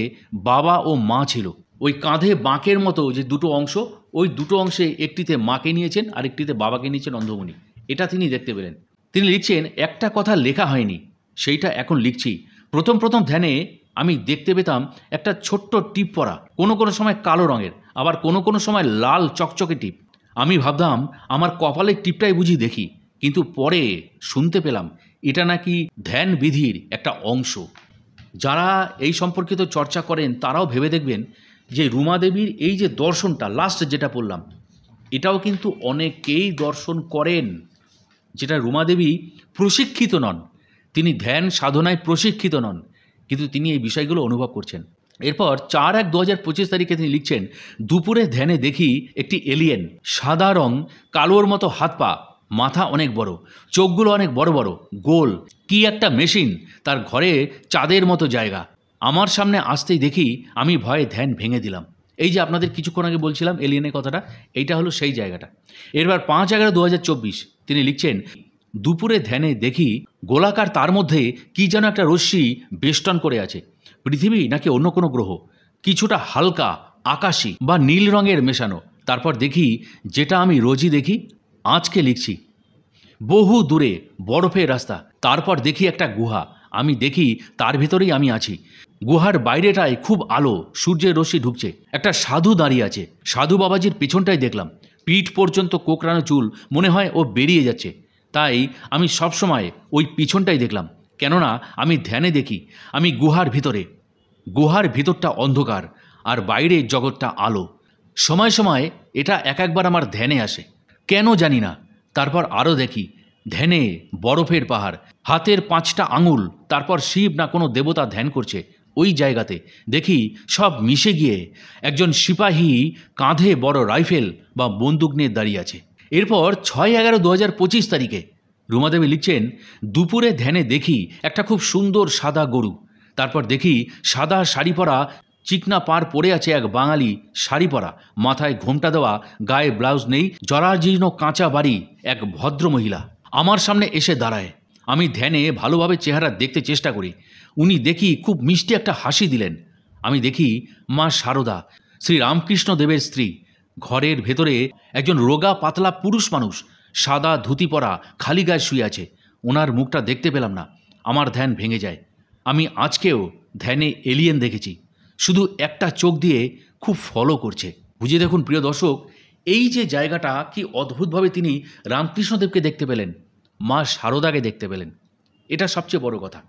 বাবা ও মা ছিল। ওই কাঁধে বাঁকের মতো যে দুটো অংশ, ওই দুটো অংশে একটিতে মাকে নিয়েছেন আর একটিতে বাবাকে নিয়েছেন অন্ধমণি। এটা তিনি দেখতে পেলেন। তিনি লিখছেন, একটা কথা লেখা হয়নি, সেইটা এখন লিখছি। প্রথম ধ্যানে আমি দেখতে পেতাম একটা ছোট্ট টিপ পরা, কোনো সময় কালো রঙের, আবার কোনো সময় লাল চকচকে টিপ। আমি ভাবতাম আমার কপালের টিপটাই বুঝি দেখি, কিন্তু পরে শুনতে পেলাম এটা নাকি ধ্যান বিধির একটা অংশ। যারা এই সম্পর্কিত চর্চা করেন তারাও ভেবে দেখবেন যে রুমাদেবীর এই যে দর্শনটা, লাস্ট যেটা বললাম, এটাও কিন্তু অনেকেই দর্শন করেন, যেটা রুমাদেবী প্রশিক্ষিত নন, তিনি ধ্যান সাধনায় প্রশিক্ষিত নন, কিন্তু তিনি এই বিষয়গুলো অনুভব করছেন। এরপর 4/1/2025 তারিখে তিনি লিখছেন, দুপুরে ধ্যানে দেখি একটি এলিয়েন, সাদা রং, কালোর মতো হাত পা, মাথা অনেক বড়, চোখগুলো অনেক বড় বড়, গোল, কি একটা মেশিন, তার ঘরে চাঁদের মতো জায়গা। আমার সামনে আসতেই দেখি আমি ভয়ে ধ্যান ভেঙে দিলাম। এই যে আপনাদের কিছুক্ষণ আগে বলছিলাম এলিয়েনের কথাটা, এইটা হলো সেই জায়গাটা। এরপর 5/11/2024 তিনি লিখছেন, দুপুরে ধ্যানে দেখি গোলাকার তার মধ্যে কি যেন একটা রশ্মি বেষ্টন করে আছে। পৃথিবী নাকি অন্য কোনো গ্রহ, কিছুটা হালকা আকাশি বা নীল রঙের মেশানো। তারপর দেখি যেটা আমি রোজই দেখি, আজকে লিখছি, বহু দূরে বরফের রাস্তা। তারপর দেখি একটা গুহা, আমি দেখি তার ভেতরেই আমি আছি। গুহার বাইরেটায় খুব আলো, সূর্যের রশ্মি ঢুকছে। একটা সাধু দাঁড়িয়ে আছে, সাধু বাবাজির পেছনটাই দেখলাম, পিঠ পর্যন্ত কোকড়ানো চুল, মনে হয় ও বেরিয়ে যাচ্ছে। তাই আমি সবসময় ওই পিছনটাই দেখলাম, কেননা আমি ধ্যানে দেখি আমি গুহার ভিতরে। গুহার ভিতরটা অন্ধকার আর বাইরের জগৎটা আলো। সময় সময় এটা একবার আমার ধ্যানে আসে, কেন জানি না। তারপর আরও দেখি ধ্যানে বরফের পাহাড়, হাতের 5টা আঙুল, তারপর শিব না কোনো দেবতা ধ্যান করছে। ওই জায়গাতে দেখি সব মিশে গিয়ে একজন সিপাহী কাঁধে বড় রাইফেল বা বন্দুক নিয়ে দাঁড়িয়ে আছে। এরপর 6/11/2025 তারিখে রুমাদেবী লিখছেন, দুপুরে ধ্যানে দেখি একটা খুব সুন্দর সাদা গরু। তারপর দেখি সাদা শাড়ি পরা, চিকনা পাড় পরে আছে এক বাঙালি, শাড়ি পরা, মাথায় ঘোমটা দেওয়া, গায়ে ব্লাউজ নেই, জরাজীর্ণ কাঁচা বাড়ি এক ভদ্র মহিলা আমার সামনে এসে দাঁড়ায়। আমি ধ্যানে ভালোভাবে চেহারা দেখতে চেষ্টা করি। উনি দেখি খুব মিষ্টি একটা হাসি দিলেন। আমি দেখি মা শারদা, শ্রী রামকৃষ্ণ দেবের স্ত্রী। ঘরের ভেতরে একজন রোগা পাতলা পুরুষ মানুষ, সাদা ধুতি পরা, খালি গায়ে শুয়ে আছে। ওনার মুখটা দেখতে পেলাম না। আমার ধ্যান ভেঙে যায়। আমি আজকেও ধ্যানে এলিয়েন দেখেছি, শুধু একটা চোখ দিয়ে খুব ফলো করছে। বুঝে দেখুন প্রিয় দর্শক, এই যে জায়গাটা কি অদ্ভুতভাবে তিনি রামকৃষ্ণদেবকে দেখতে পেলেন, মা শারদাকে দেখতে পেলেন, এটা সবচেয়ে বড় কথা।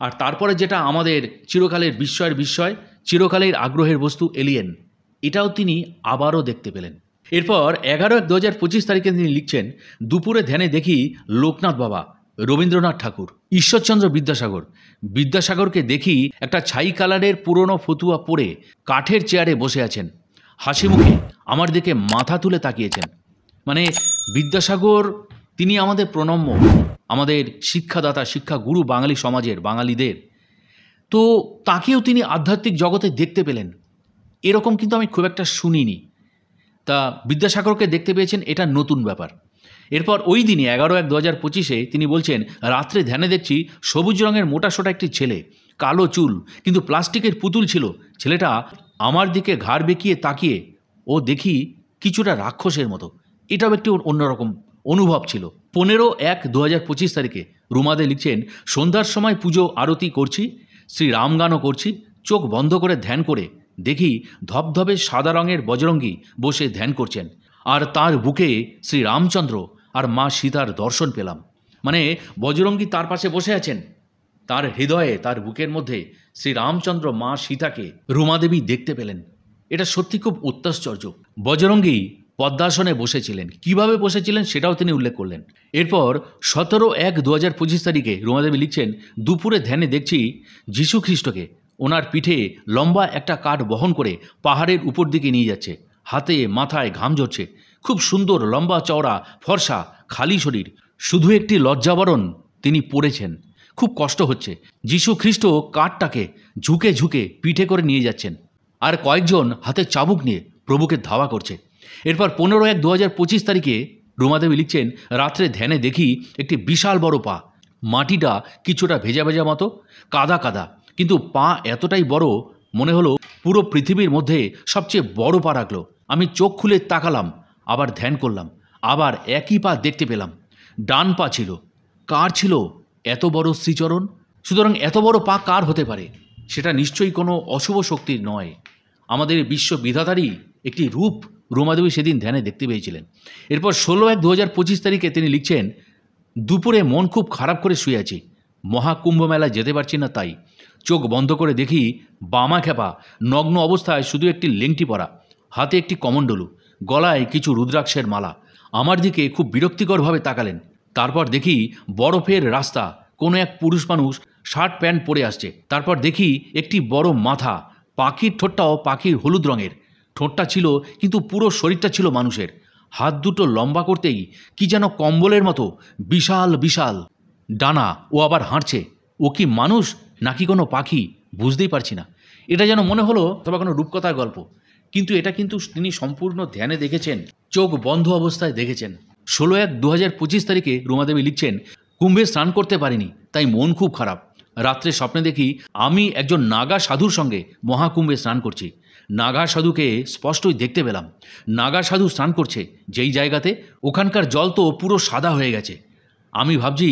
আর তারপরে যেটা আমাদের চিরকালের বিস্ময়ের বিস্ময়, চিরকালের আগ্রহের বস্তু এলিয়েন, এটাও তিনি আবারও দেখতে পেলেন। এরপর 11/1/2025 তারিখে তিনি লিখছেন, দুপুরে ধ্যানে দেখি লোকনাথ বাবা, রবীন্দ্রনাথ ঠাকুর, ঈশ্বরচন্দ্র বিদ্যাসাগর। বিদ্যাসাগরকে দেখি একটা ছাই কালারের পুরনো ফতুয়া পরে কাঠের চেয়ারে বসে আছেন, হাসি মুখে আমার দিকে মাথা তুলে তাকিয়েছেন। মানে বিদ্যাসাগর তিনি আমাদের প্রণম্য, আমাদের শিক্ষাদাতা, শিক্ষাগুরু বাঙালি সমাজের, বাঙালিদের। তো তাকেও তিনি আধ্যাত্মিক জগতে দেখতে পেলেন, এরকম কিন্তু আমি খুব একটা শুনিনি। তা বিদ্যাসাগরকে দেখতে পেয়েছেন, এটা নতুন ব্যাপার। এরপর ওই দিনই 11/1/2025 তিনি বলছেন, রাত্রে ধ্যানে দেখছি সবুজ রঙের মোটাসোটা একটি ছেলে, কালো চুল, কিন্তু প্লাস্টিকের পুতুল ছিল। ছেলেটা আমার দিকে ঘাড় বেঁকিয়ে তাকিয়ে, ও দেখি কিছুটা রাক্ষসের মতো। এটাও একটি অন্যরকম অনুভব ছিল। 15/1/2025 তারিখে রুমাদে লিখছেন, সন্ধ্যার সময় পুজো আরতি করছি, শ্রী রামগানও করছি, চোখ বন্ধ করে ধ্যান করে দেখি ধবধবে সাদা রঙের বজরঙ্গী বসে ধ্যান করছেন, আর তার বুকে শ্রী রামচন্দ্র আর মা সীতার দর্শন পেলাম। মানে বজরঙ্গী তার পাশে বসে আছেন, তার হৃদয়ে, তার বুকের মধ্যে শ্রী রামচন্দ্র, মা সীতাকে রুমাদেবী দেখতে পেলেন। এটা সত্যি খুব অত্যাশ্চর্য। বজরঙ্গী পদ্মাসনে বসেছিলেন, কিভাবে বসেছিলেন সেটাও তিনি উল্লেখ করলেন। এরপর 17/1/2025 তারিখে রুমাদেবী লিখছেন, দুপুরে ধ্যানে দেখছি যীশু খ্রিস্টকে, ওনার পিঠে লম্বা একটা কাঠ বহন করে পাহাড়ের উপর দিকে নিয়ে যাচ্ছে, হাতে মাথায় ঘাম ঝরছে, খুব সুন্দর লম্বা চওড়া ফর্সা খালি শরীর, শুধু একটি লজ্জাবরণ তিনি পড়েছেন, খুব কষ্ট হচ্ছে। যীশু খ্রিস্ট কাঠটাকে ঝুঁকে ঝুঁকে পিঠে করে নিয়ে যাচ্ছেন, আর কয়েকজন হাতে চাবুক নিয়ে প্রভুকে ধাওয়া করছে। এরপর 15/1/2025 তারিখে রুমাদেবী লিখছেন, রাত্রে ধ্যানে দেখি একটি বিশাল বড় পা, মাটিটা কিছুটা ভেজা ভেজা মতো, কাদা কাদা, কিন্তু পা এতটাই বড় মনে হলো পুরো পৃথিবীর মধ্যে সবচেয়ে বড় পা রাখলো। আমি চোখ খুলে তাকালাম, আবার ধ্যান করলাম, আবার একই পা দেখতে পেলাম। ডান পা ছিল। কার ছিল এত বড় শ্রীচরণ? সুতরাং এত বড় পা কার হতে পারে? সেটা নিশ্চয়ই কোনো অশুভ শক্তির নয়, আমাদের বিশ্ব বিধাতারই একটি রূপ রুমাদেবী সেদিন ধ্যানে দেখতে পেয়েছিলেন। এরপর 16/1/2025 তারিখে তিনি লিখছেন, দুপুরে মন খুব খারাপ করে শুয়ে আছি, মহাকুম্ভ মেলায় যেতে পারছি না, তাই চোখ বন্ধ করে দেখি বামা খেপা নগ্ন অবস্থায় শুধু একটি লেংটি পরা, হাতে একটি কমণ্ডলু, গলায় কিছু রুদ্রাক্ষের মালা, আমার দিকে খুব বিরক্তিকরভাবে তাকালেন। তারপর দেখি বরফের রাস্তা, কোনো এক পুরুষ মানুষ শার্ট প্যান্ট পরে আসছে। তারপর দেখি একটি বড় মাথা, পাখির ঠোঁটটাও পাখির হলুদ রঙের, ঠোঁটটা ছিল কিন্তু পুরো শরীরটা ছিল মানুষের। হাত দুটো লম্বা করতেই কি যেন কম্বলের মতো বিশাল বিশাল ডানা। ও আবার হাঁটছে। ও কি মানুষ নাকি কোনো পাখি বুঝতেই পারছি না। এটা যেন মনে হলো অথবা কোনো রূপকথার গল্প, কিন্তু এটা কিন্তু তিনি সম্পূর্ণ ধ্যানে দেখেছেন, চোখ বন্ধ অবস্থায় দেখেছেন। 16/1/2025 তারিখে রুমাদেবী লিখছেন, কুম্ভে স্নান করতে পারিনি, তাই মন খুব খারাপ। রাত্রে স্বপ্নে দেখি আমি একজন নাগা সাধুর সঙ্গে মহাকুম্ভে স্নান করছি। নাগা সাধুকে স্পষ্টই দেখতে পেলাম। নাগা সাধু স্নান করছে যেই জায়গাতে, ওখানকার জল তো পুরো সাদা হয়ে গেছে। আমি ভাবছি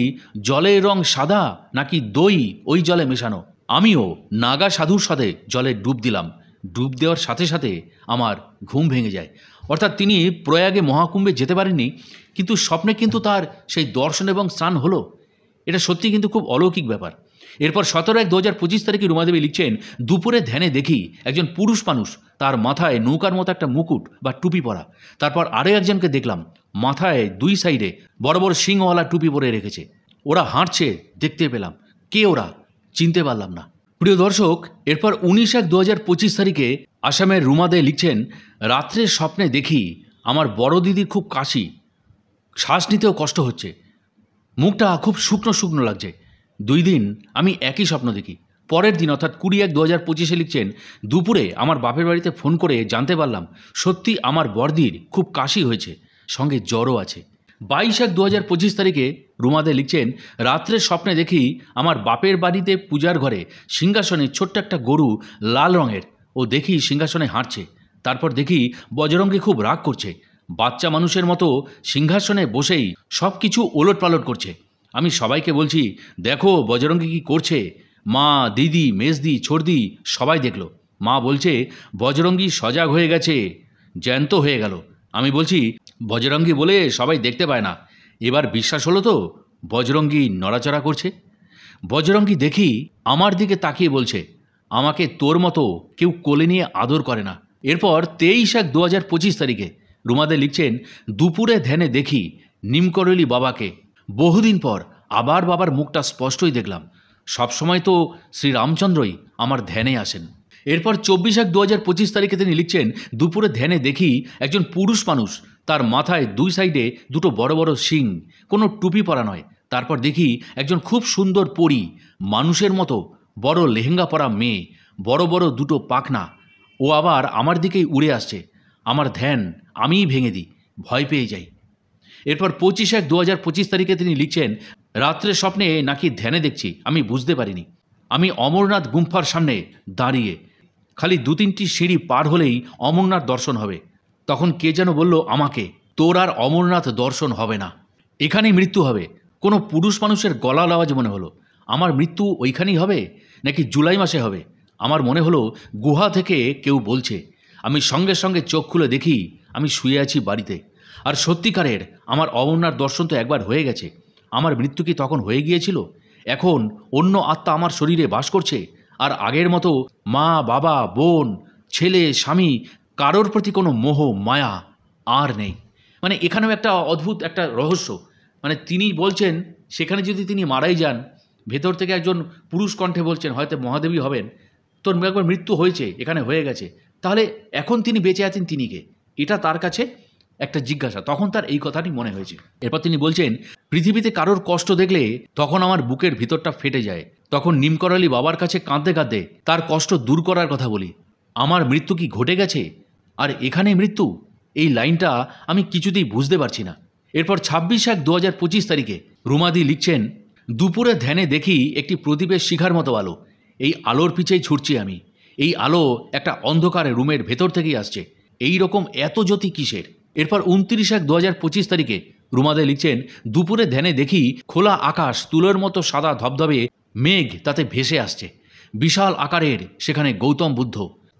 জলের রং সাদা নাকি দই ওই জলে মেশানো। আমিও নাগা সাধুর সাথে জলে ডুব দিলাম। ডুব দেওয়ার সাথে সাথে আমার ঘুম ভেঙে যায়। অর্থাৎ তিনি প্রয়াগে মহাকুম্ভে যেতে পারেননি, কিন্তু স্বপ্নে কিন্তু তার সেই দর্শন এবং স্নান হলো। এটা সত্যি কিন্তু খুব অলৌকিক ব্যাপার। এরপর 17/1/2025 তারিখে রুমাদেবী লিখছেন, দুপুরে ধ্যানে দেখি একজন পুরুষ মানুষ, তার মাথায় নৌকার মতো একটা মুকুট বা টুপি পরা। তারপর আরও একজনকে দেখলাম, মাথায় দুই সাইডে বড় বড় শিংওয়ালা টুপি পরে রেখেছে। ওরা হাঁটছে দেখতে পেলাম। কে ওরা চিনতে পারলাম না। প্রিয় দর্শক, এরপর 19/1/2025 তারিখে আসামের রুমাদে লিখছেন, রাত্রের স্বপ্নে দেখি আমার বড় দিদির খুব কাশি, শ্বাস নিতেও কষ্ট হচ্ছে, মুখটা খুব শুকনো শুকনো লাগছে। 2 দিন আমি একই স্বপ্ন দেখি। পরের দিন অর্থাৎ 20/1/2025 লিখছেন, দুপুরে আমার বাপের বাড়িতে ফোন করে জানতে পারলাম সত্যি আমার বড়দির খুব কাশি হয়েছে, সঙ্গে জ্বরও আছে। 22/1/2025 তারিখে রুমাদে লিখছেন, রাত্রের স্বপ্নে দেখি আমার বাপের বাড়িতে পূজার ঘরে সিংহাসনে ছোট্ট একটা গরু লাল রঙের, ও দেখি সিংহাসনে হাঁটছে। তারপর দেখি বজরঙ্গী খুব রাগ করছে, বাচ্চা মানুষের মতো সিংহাসনে বসেই সব কিছু ওলটপালট করছে। আমি সবাইকে বলছি, দেখো বজরঙ্গী কী করছে। মা, দিদি, মেজদি, ছোড়দি সবাই দেখলো। মা বলছে বজরঙ্গী সজাগ হয়ে গেছে, জ্যান্ত হয়ে গেল। আমি বলছি বজরঙ্গী বলে সবাই দেখতে পায় না। এবার বিশ্বাস হলো তো বজরঙ্গী নড়াচড়া করছে। বজরঙ্গী দেখি আমার দিকে তাকিয়ে বলছে, আমাকে তোর মতো কেউ কোলে নিয়ে আদর করে না। এরপর 23/1/2025 তারিখে রুমাদে লিখছেন, দুপুরে ধ্যানে দেখি নিমকরলি বাবাকে। বহুদিন পর আবার বাবার মুখটা স্পষ্টই দেখলাম। সবসময় তো শ্রীরামচন্দ্রই আমার ধ্যানে আসেন। এরপর 24/1/2025 তারিখে তিনি লিখছেন, দুপুরে ধ্যানে দেখি একজন পুরুষ মানুষ, তার মাথায় দুই সাইডে দুটো বড় বড় শিং, কোনো টুপি পরা নয়। তারপর দেখি একজন খুব সুন্দর পরী, মানুষের মতো বড় লেহেঙ্গা পরা মেয়ে, বড় বড় দুটো পাখনা। ও আবার আমার দিকেই উড়ে আসছে। আমার ধ্যান আমিই ভেঙে দিই, ভয় পেয়ে যাই। এরপর 25/1/2025 তারিখে তিনি লিখছেন, রাত্রে স্বপ্নে নাকি ধ্যানে দেখছি, আমি বুঝতে পারিনি। আমি অমরনাথ গুম্ফার সামনে দাঁড়িয়ে, খালি 2-3টি সিঁড়ি পার হলেই অমরনাথ দর্শন হবে। তখন কে যেন বলল আমাকে, তোর আর অমরনাথ দর্শন হবে না, এখানেই মৃত্যু হবে। কোনো পুরুষ মানুষের গলার আওয়াজ মনে হলো। আমার মৃত্যু ওইখানেই হবে নাকি জুলাই মাসে হবে? আমার মনে হলো গুহা থেকে কেউ বলছে। আমি সঙ্গে সঙ্গে চোখ খুলে দেখি আমি শুয়ে আছি বাড়িতে। আর সত্যিকারের আমার অমরনাথ দর্শন তো একবার হয়ে গেছে। আমার মৃত্যু কি তখন হয়ে গিয়েছিল? এখন অন্য আত্মা আমার শরীরে বাস করছে, আর আগের মতো মা, বাবা, বোন, ছেলে, স্বামী, কারোর প্রতি কোনো মোহ মায়া আর নেই। মানে এখানেও একটা অদ্ভুত একটা রহস্য। মানে তিনি বলছেন সেখানে যদি তিনি মারাই যান, ভেতর থেকে একজন পুরুষ কণ্ঠে বলছেন, হয়তো মহাদেবী হবেন, তোর একবার মৃত্যু হয়েছে, এখানে হয়ে গেছে, তাহলে এখন তিনি বেঁচে আছেন তিনি কে? এটা তার কাছে একটা জিজ্ঞাসা। তখন তার এই কথাটি মনে হয়েছে। এরপর তিনি বলছেন, পৃথিবীতে কারোর কষ্ট দেখলে তখন আমার বুকের ভিতরটা ফেটে যায়। তখন নিমকরালি বাবার কাছে কাঁদতে কাঁদতে তার কষ্ট দূর করার কথা বলি। আমার মৃত্যু কি ঘটে গেছে আর এখানে মৃত্যু? এই লাইনটা আমি কিছুতেই বুঝতে পারছি না। এরপর 26/1/2025 তারিখে রুমাদি লিখছেন, দুপুরে ধ্যানে দেখি একটি প্রদীপের শিখার মতো আলো। এই আলোর পিছেই ছুটছি আমি। এই আলো একটা অন্ধকার রুমের ভেতর থেকেই আসছে। এই রকম এত জ্যোতি কিসের? এরপর 29/1/2025 তারিখে রুমাদে লিখছেন, দুপুরে ধ্যানে দেখি খোলা আকাশ, তুলোর মতো সাদা ধবধবে মেঘ তাতে ভেসে আসছে। বিশাল আকারের সেখানে গৌতম বুদ্ধ,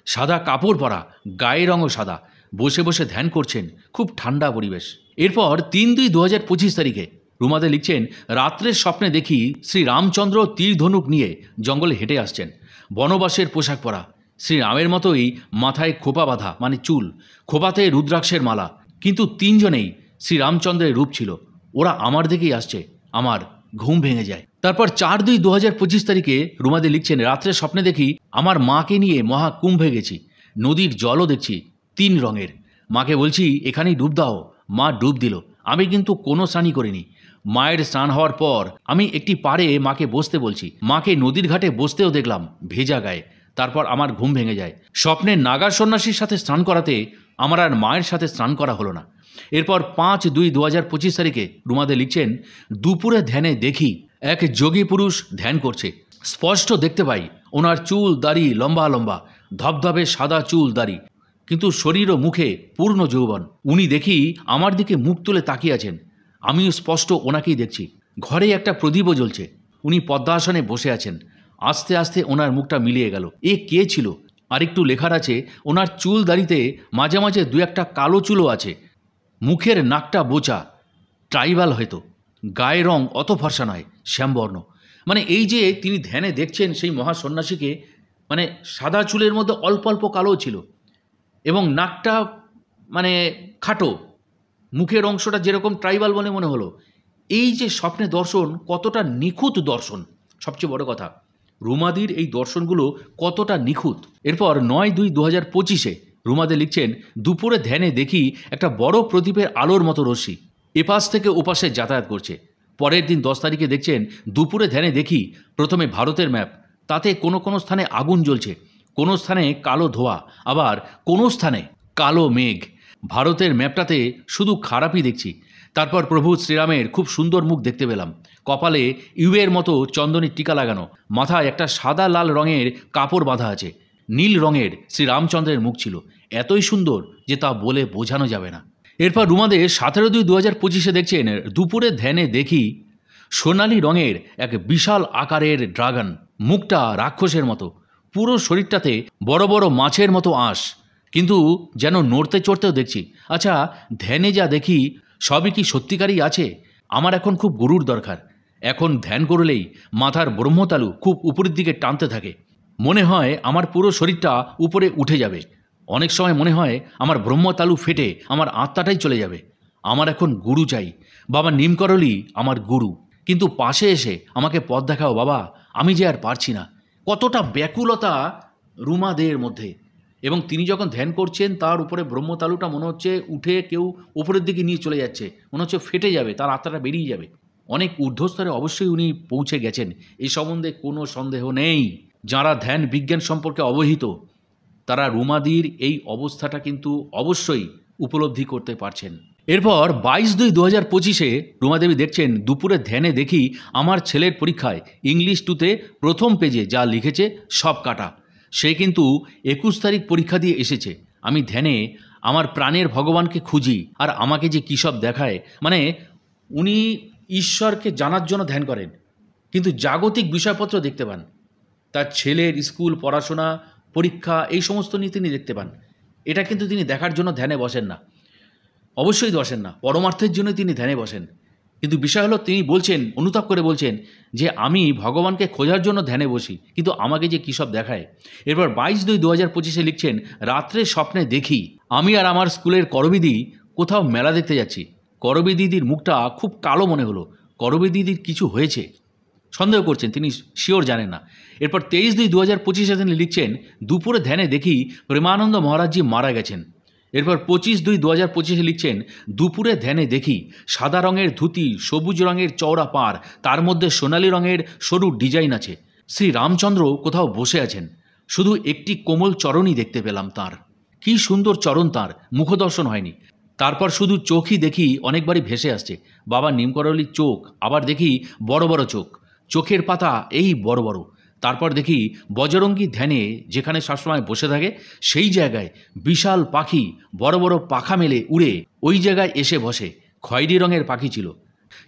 সাদা কাপড় পরা, গায়ের রঙও সাদা, বসে বসে ধ্যান করছেন। খুব ঠান্ডা পরিবেশ। এরপর 3/2/2025 তারিখে রুমাদে লিখছেন, রাত্রের স্বপ্নে দেখি শ্রী রামচন্দ্র তীর ধনুক নিয়ে জঙ্গলে হেঁটে আসছেন, বনবাসের পোশাক পরা। শ্রীরামের মতোই মাথায় খোপা বাঁধা, মানে চুল, খোপাতে রুদ্রাক্ষের মালা। কিন্তু 3জনেই শ্রীরামচন্দ্রের রূপ ছিল। ওরা আমার দিকেই আসছে, আমার ঘুম ভেঙে যায়। তারপর 4/2/2025 তারিখে রুমাদি লিখছেন, রাত্রে স্বপ্নে দেখি আমার মাকে নিয়ে মহাকুম্ভে গেছি, নদীর জলও দেখছি 3 রঙের। মাকে বলছি এখানেই ডুব দাও, মা ডুব দিল। আমি কিন্তু কোনো স্নানই করিনি। মায়ের স্নান হওয়ার পর আমি একটি পাড়ে মাকে বসতে বলছি, মাকে নদীর ঘাটে বসতেও দেখলাম ভেজা গায়ে। তারপর আমার ঘুম ভেঙে যায়। স্বপ্নে নাগা সন্ন্যাসীর সাথে স্নান করাতে আমার আর মায়ের সাথে স্নান করা হলো না। এরপর 5/2/2025 তারিখে রুমাদে লিখছেন, দুপুরে ধ্যানে দেখি এক যোগী পুরুষ ধ্যান করছে। স্পষ্ট দেখতে পাই ওনার চুল দাড়ি লম্বা লম্বা, ধবধবে সাদা চুল দাড়ি, কিন্তু শরীর ও মুখে পূর্ণ যৌবন। উনি দেখি আমার দিকে মুখ তুলে তাকিয়ে আছেন, আমিও স্পষ্ট ওনাকেই দেখছি। ঘরে একটা প্রদীপও জ্বলছে। উনি পদ্মাসনে বসে আছেন। আস্তে আস্তে ওনার মুখটা মিলিয়ে গেল। এ কে ছিল? আরেকটু লেখার আছে, ওনার চুল দাড়িতে মাঝে মাঝে 2-1টা কালো চুলও আছে। মুখের নাকটা বোচা, ট্রাইবাল হয়তো। গায়ের রং অত ফর্সা নয়, শ্যামবর্ণ। মানে এই যে তিনি ধ্যানে দেখছেন সেই মহাসন্ন্যাসীকে, মানে সাদা চুলের মধ্যে অল্প অল্প কালো ছিল এবং নাকটা মানে খাটো, মুখের অংশটা যেরকম ট্রাইবাল বলে মনে হলো। এই যে স্বপ্নে দর্শন, কতটা নিখুঁত দর্শন, সবচেয়ে বড় কথা রুমাদির এই দর্শনগুলো কতটা নিখুঁত। এরপর 9/2/2025 রুমাদে লিখছেন, দুপুরে ধ্যানে দেখি একটা বড় প্রদীপের আলোর মতো রশ্মি এপাশ থেকে ওপাশে যাতায়াত করছে। পরের দিন 10 তারিখে দেখছেন, দুপুরে ধ্যানে দেখি প্রথমে ভারতের ম্যাপ, তাতে কোনো কোনো স্থানে আগুন জ্বলছে, কোনো স্থানে কালো ধোঁয়া, আবার কোনো স্থানে কালো মেঘ। ভারতের ম্যাপটাতে শুধু খারাপই দেখছি। তারপর প্রভু শ্রীরামের খুব সুন্দর মুখ দেখতে পেলাম। কপালে ইউয়ের মতো চন্দনের টিকা লাগানো, মাথায় একটা সাদা লাল রঙের কাপড় বাঁধা আছে। নীল রঙের শ্রীরামচন্দ্রের মুখ ছিল, এতই সুন্দর যে তা বলে বোঝানো যাবে না। এরপর রুমাদে 17/2/2025 দেখছেন, দুপুরে ধ্যানে দেখি সোনালি রঙের এক বিশাল আকারের ড্রাগন, মুখটা রাক্ষসের মতো, পুরো শরীরটাতে বড় বড় মাছের মতো আঁশ, কিন্তু যেন নড়তে চড়তেও দেখছি। আচ্ছা, ধ্যানে যা দেখি সবই কি সত্যিকারই আছে? আমার এখন খুব গুরুর দরকার। এখন ধ্যান করলেই মাথার ব্রহ্মতালু খুব উপরের দিকে টানতে থাকে। মনে হয় আমার পুরো শরীরটা উপরে উঠে যাবে। অনেক সময় মনে হয় আমার ব্রহ্মতালু ফেটে আমার আত্মাটাই চলে যাবে। আমার এখন গুরু চাই। বাবা নিমকরলি আমার গুরু, কিন্তু পাশে এসে আমাকে পথ দেখাও বাবা, আমি যে আর পারছি না। কতটা ব্যাকুলতা রুমাদের মধ্যে। এবং তিনি যখন ধ্যান করছেন তার উপরে ব্রহ্মতালুটা মনে হচ্ছে উঠে কেউ উপরের দিকে নিয়ে চলে যাচ্ছে, মনে হচ্ছে ফেটে যাবে, তার আত্মাটা বেরিয়ে যাবে। অনেক ঊর্ধ্বস্তরে অবশ্যই উনি পৌঁছে গেছেন, এই সম্বন্ধে কোনো সন্দেহ নেই। যারা ধ্যান বিজ্ঞান সম্পর্কে অবহিত তারা রুমাদির এই অবস্থাটা কিন্তু অবশ্যই উপলব্ধি করতে পারছেন। এরপর 22/2/2025 রুমাদেবী দেখছেন, দুপুরে ধ্যানে দেখি আমার ছেলের পরীক্ষায় ইংলিশ 2তে প্রথম পেজে যা লিখেছে সব কাটা। সে কিন্তু 21 তারিখ পরীক্ষা দিয়ে এসেছে। আমি ধ্যানে আমার প্রাণের ভগবানকে খুঁজি, আর আমাকে যে কী সব দেখায়। মানে উনি ঈশ্বরকে জানার জন্য ধ্যান করেন, কিন্তু জাগতিক বিষয়পত্র দেখতে পান। তার ছেলের স্কুল, পড়াশোনা, পরীক্ষা এই সমস্ত নিয়ে তিনি দেখতে পান। এটা কিন্তু তিনি দেখার জন্য ধ্যানে বসেন না, অবশ্যই বসেন না, পরমার্থের জন্য তিনি ধ্যানে বসেন। কিন্তু বিষয় হলো তিনি বলছেন, অনুতাপ করে বলছেন যে আমি ভগবানকে খোঁজার জন্য ধ্যানে বসি, কিন্তু আমাকে যে কী সব দেখায়। এরপর 22/2/2025 লিখছেন, রাত্রে স্বপ্নে দেখি আমি আর আমার স্কুলের করবী কোথাও মেলা দেখতে যাচ্ছি। করবী দিদির মুখটা খুব কালো মনে হলো। করবী দিদির কিছু হয়েছে সন্দেহ করছেন, তিনি শিওর জানেন না। এরপর 23/2/2025 তিনি লিখছেন, দুপুরে ধ্যানে দেখি প্রেমানন্দ মহারাজজি মারা গেছেন। এরপর 25/2/2025 লিখছেন, দুপুরে ধ্যানে দেখি সাদা রঙের ধুতি, সবুজ রঙের চওড়া পাড়, তার মধ্যে সোনালি রঙের সরু ডিজাইন আছে। শ্রী রামচন্দ্র কোথাও বসে আছেন, শুধু একটি কোমল চরণই দেখতে পেলাম তার। কি সুন্দর চরণ তার, মুখদর্শন হয়নি। তারপর শুধু চোখই দেখি অনেকবারই ভেসে আসছে। বাবা নিমকরলির চোখ, আবার দেখি বড় বড় চোখ, চোখের পাতা এই বড় বড়। তারপর দেখি বজরঙ্গী ধ্যানে যেখানে সবসময় বসে থাকে সেই জায়গায় বিশাল পাখি বড় বড় পাখা মেলে উড়ে ওই জায়গায় এসে বসে। খয়েরি রঙের পাখি ছিল।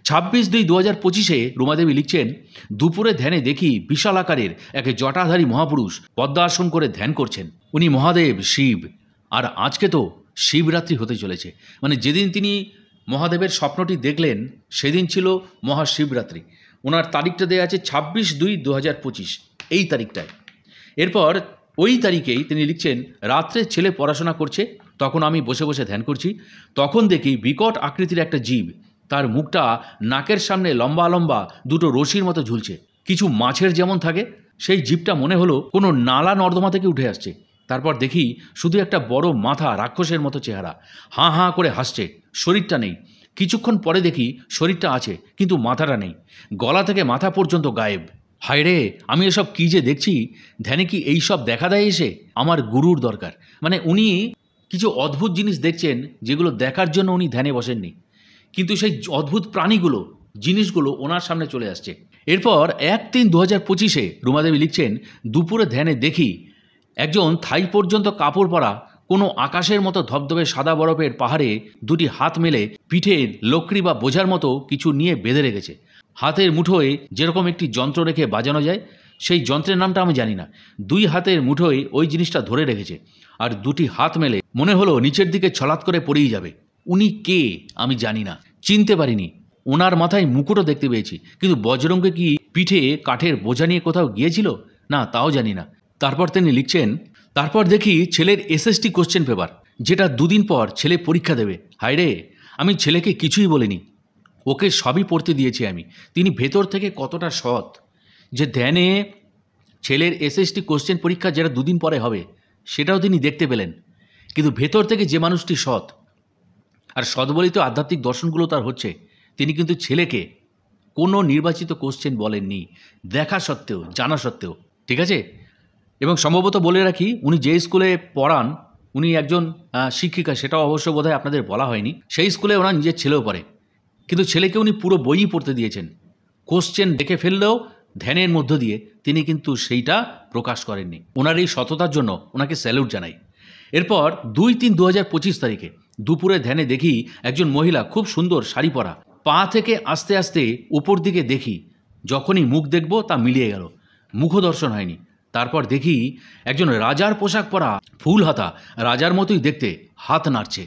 26/2/2025 রুমাদেবী লিখছেন, দুপুরে ধ্যানে দেখি বিশাল আকারের এক জটাধারী মহাপুরুষ পদ্মাসন করে ধ্যান করছেন। উনি মহাদেব শিব। আর আজকে তো শিবরাত্রি হতে চলেছে, মানে যেদিন তিনি মহাদেবের স্বপ্নটি দেখলেন সেদিন ছিল মহাশিবরাত্রি। ওনার তারিখটা দেওয়া আছে 26/2/2025 এই তারিখটায়। এরপর ওই তারিখেই তিনি লিখছেন, রাত্রে ছেলে পড়াশোনা করছে, তখন আমি বসে বসে ধ্যান করছি। তখন দেখি বিকট আকৃতির একটা জীব তার মুখটা নাকের সামনে লম্বা লম্বা দুটো রশির মতো ঝুলছে। কিছু মাছের যেমন থাকে সেই জিভটা মনে হলো কোনো নালা নর্দমা থেকে উঠে আসছে। তারপর দেখি শুধু একটা বড় মাথা, রাক্ষসের মতো চেহারা, হাঁ হাঁ করে হাসছে। শরীরটা নেই। কিছুক্ষণ পরে দেখি শরীরটা আছে কিন্তু মাথাটা নেই। গলা থেকে মাথা পর্যন্ত গায়েব। হায় রে, আমি এসব কী যে দেখছি! ধ্যানে কি এই সব দেখা দেয় এসে? আমার গুরুর দরকার। মানে উনি কিছু অদ্ভুত জিনিস দেখছেন যেগুলো দেখার জন্য উনি ধ্যানে বসেননি, কিন্তু সেই অদ্ভুত প্রাণীগুলো, জিনিসগুলো ওনার সামনে চলে আসছে। এরপর 1-3-2025 রুমাদেবী লিখছেন, দুপুরে ধ্যানে দেখি একজন থাই পর্যন্ত কাপড় পরা কোনো আকাশের মতো ধবধবে সাদা বরফের পাহাড়ে দুটি হাত মেলে পিঠে লকড়ি বা বোঝার মতো কিছু নিয়ে বেঁধে রেখেছে। হাতের মুঠোয় যেরকম একটি যন্ত্র রেখে বাজানো যায়, সেই যন্ত্রের নামটা আমি জানি না। দুই হাতের মুঠোয় ওই জিনিসটা ধরে রেখেছে আর দুটি হাত মেলে মনে হলো নিচের দিকে ছলাৎ করে পড়েই যাবে। উনি কে আমি জানি না, চিনতে পারিনি। ওনার মাথায় মুকুটও দেখতে পেয়েছি, কিন্তু বজরঙ্গে কি পিঠে কাঠের বোঝা নিয়ে কোথাও গিয়েছিল না তাও জানি না। তারপর তিনি লিখছেন, তারপর দেখি ছেলের এসএসটি কোশ্চেন পেপার, যেটা দুদিন পর ছেলে পরীক্ষা দেবে। হায় রে, আমি ছেলেকে কিছুই বলিনি, ওকে সবই পড়তে দিয়েছি আমি। তিনি ভেতর থেকে কতটা সৎ যে ধ্যানে ছেলের এসএসটি কোশ্চেন পরীক্ষা যেটা দুদিন পরে হবে সেটাও তিনি দেখতে পেলেন। কিন্তু ভেতর থেকে যে মানুষটি সৎ, আর সৎ বলেই তো আধ্যাত্মিক দর্শনগুলো তার হচ্ছে, তিনি কিন্তু ছেলেকে কোনো নির্বাচিত কোশ্চেন বলেননি, দেখা সত্ত্বেও, জানা সত্ত্বেও। ঠিক আছে? এবং সম্ভবত বলে রাখি, উনি যে স্কুলে পড়ান, উনি একজন শিক্ষিকা, সেটাও অবশ্য বোধহয় আপনাদের বলা হয়নি। সেই স্কুলে ওনার নিজের ছেলেও পড়ে, কিন্তু ছেলেকে উনি পুরো বইই পড়তে দিয়েছেন। কোশ্চেন দেখে ফেললেও ধ্যানের মধ্য দিয়ে তিনি কিন্তু সেইটা প্রকাশ করেননি। ওনার এই সততার জন্য ওনাকে স্যালুট জানাই। এরপর 2-3-2025 তারিখে দুপুরে ধ্যানে দেখি একজন মহিলা খুব সুন্দর শাড়ি পরা, পা থেকে আস্তে আস্তে উপর দিকে দেখি, যখনই মুখ দেখব তা মিলিয়ে গেল, মুখদর্শন হয়নি। তারপর দেখি একজন রাজার পোশাক পরা, ফুল হাতা, রাজার মতোই দেখতে, হাত নাড়ছে।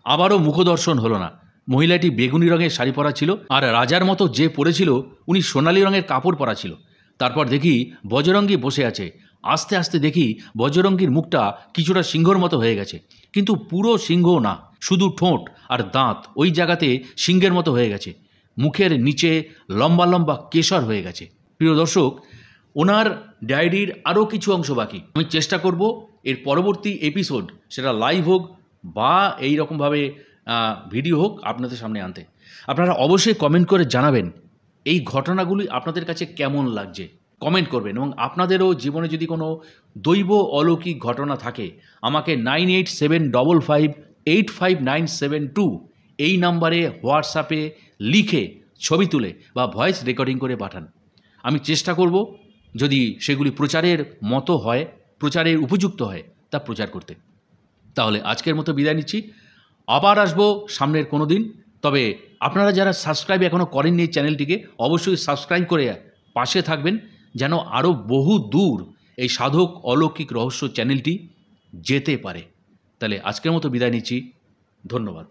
আবারও মুখদর্শন হলো না। মহিলাটি বেগুনি রঙের শাড়ি পরা ছিল, আর রাজার মতো যে পরেছিল উনি সোনালি রঙের কাপড় পরা ছিল। তারপর দেখি বজরঙ্গী বসে আছে। আস্তে আস্তে দেখি বজরঙ্গীর মুখটা কিছুটা সিংহর মতো হয়ে গেছে, কিন্তু পুরো সিংহ না, শুধু ঠোঁট আর দাঁত ওই জায়গাতে সিংহের মতো হয়ে গেছে। মুখের নিচে লম্বা লম্বা কেশর হয়ে গেছে। প্রিয় দর্শক, ওনার ডায়েরির আরও কিছু অংশ বাকি। আমি চেষ্টা করব এর পরবর্তী এপিসোড, সেটা লাইভ হোক বা এই রকমভাবে ভিডিও হোক, আপনাদের সামনে আনতে। আপনারা অবশ্যই কমেন্ট করে জানাবেন এই ঘটনাগুলি আপনাদের কাছে কেমন লাগছে। কমেন্ট করবেন, এবং আপনাদেরও জীবনে যদি কোনো দৈব অলৌকিক ঘটনা থাকে আমাকে 9875585972 এই নাম্বারে হোয়াটসঅ্যাপে লিখে ছবি তুলে বা ভয়েস রেকর্ডিং করে পাঠান। আমি চেষ্টা করব যদি সেগুলি প্রচারের মতো হয়, প্রচারের উপযুক্ত হয়, তা প্রচার করতে। তাহলে আজকের মতো বিদায় নিচ্ছি। আবার আসবো সামনের কোনো দিন। তবে আপনারা যারা সাবস্ক্রাইব এখনও করেননি এই চ্যানেলটিকে, অবশ্যই সাবস্ক্রাইব করে পাশে থাকবেন, যেন আরও বহু দূর এই সাধক অলৌকিক রহস্য চ্যানেলটি যেতে পারে। তাহলে আজকের মতো বিদায় নিচ্ছি। ধন্যবাদ।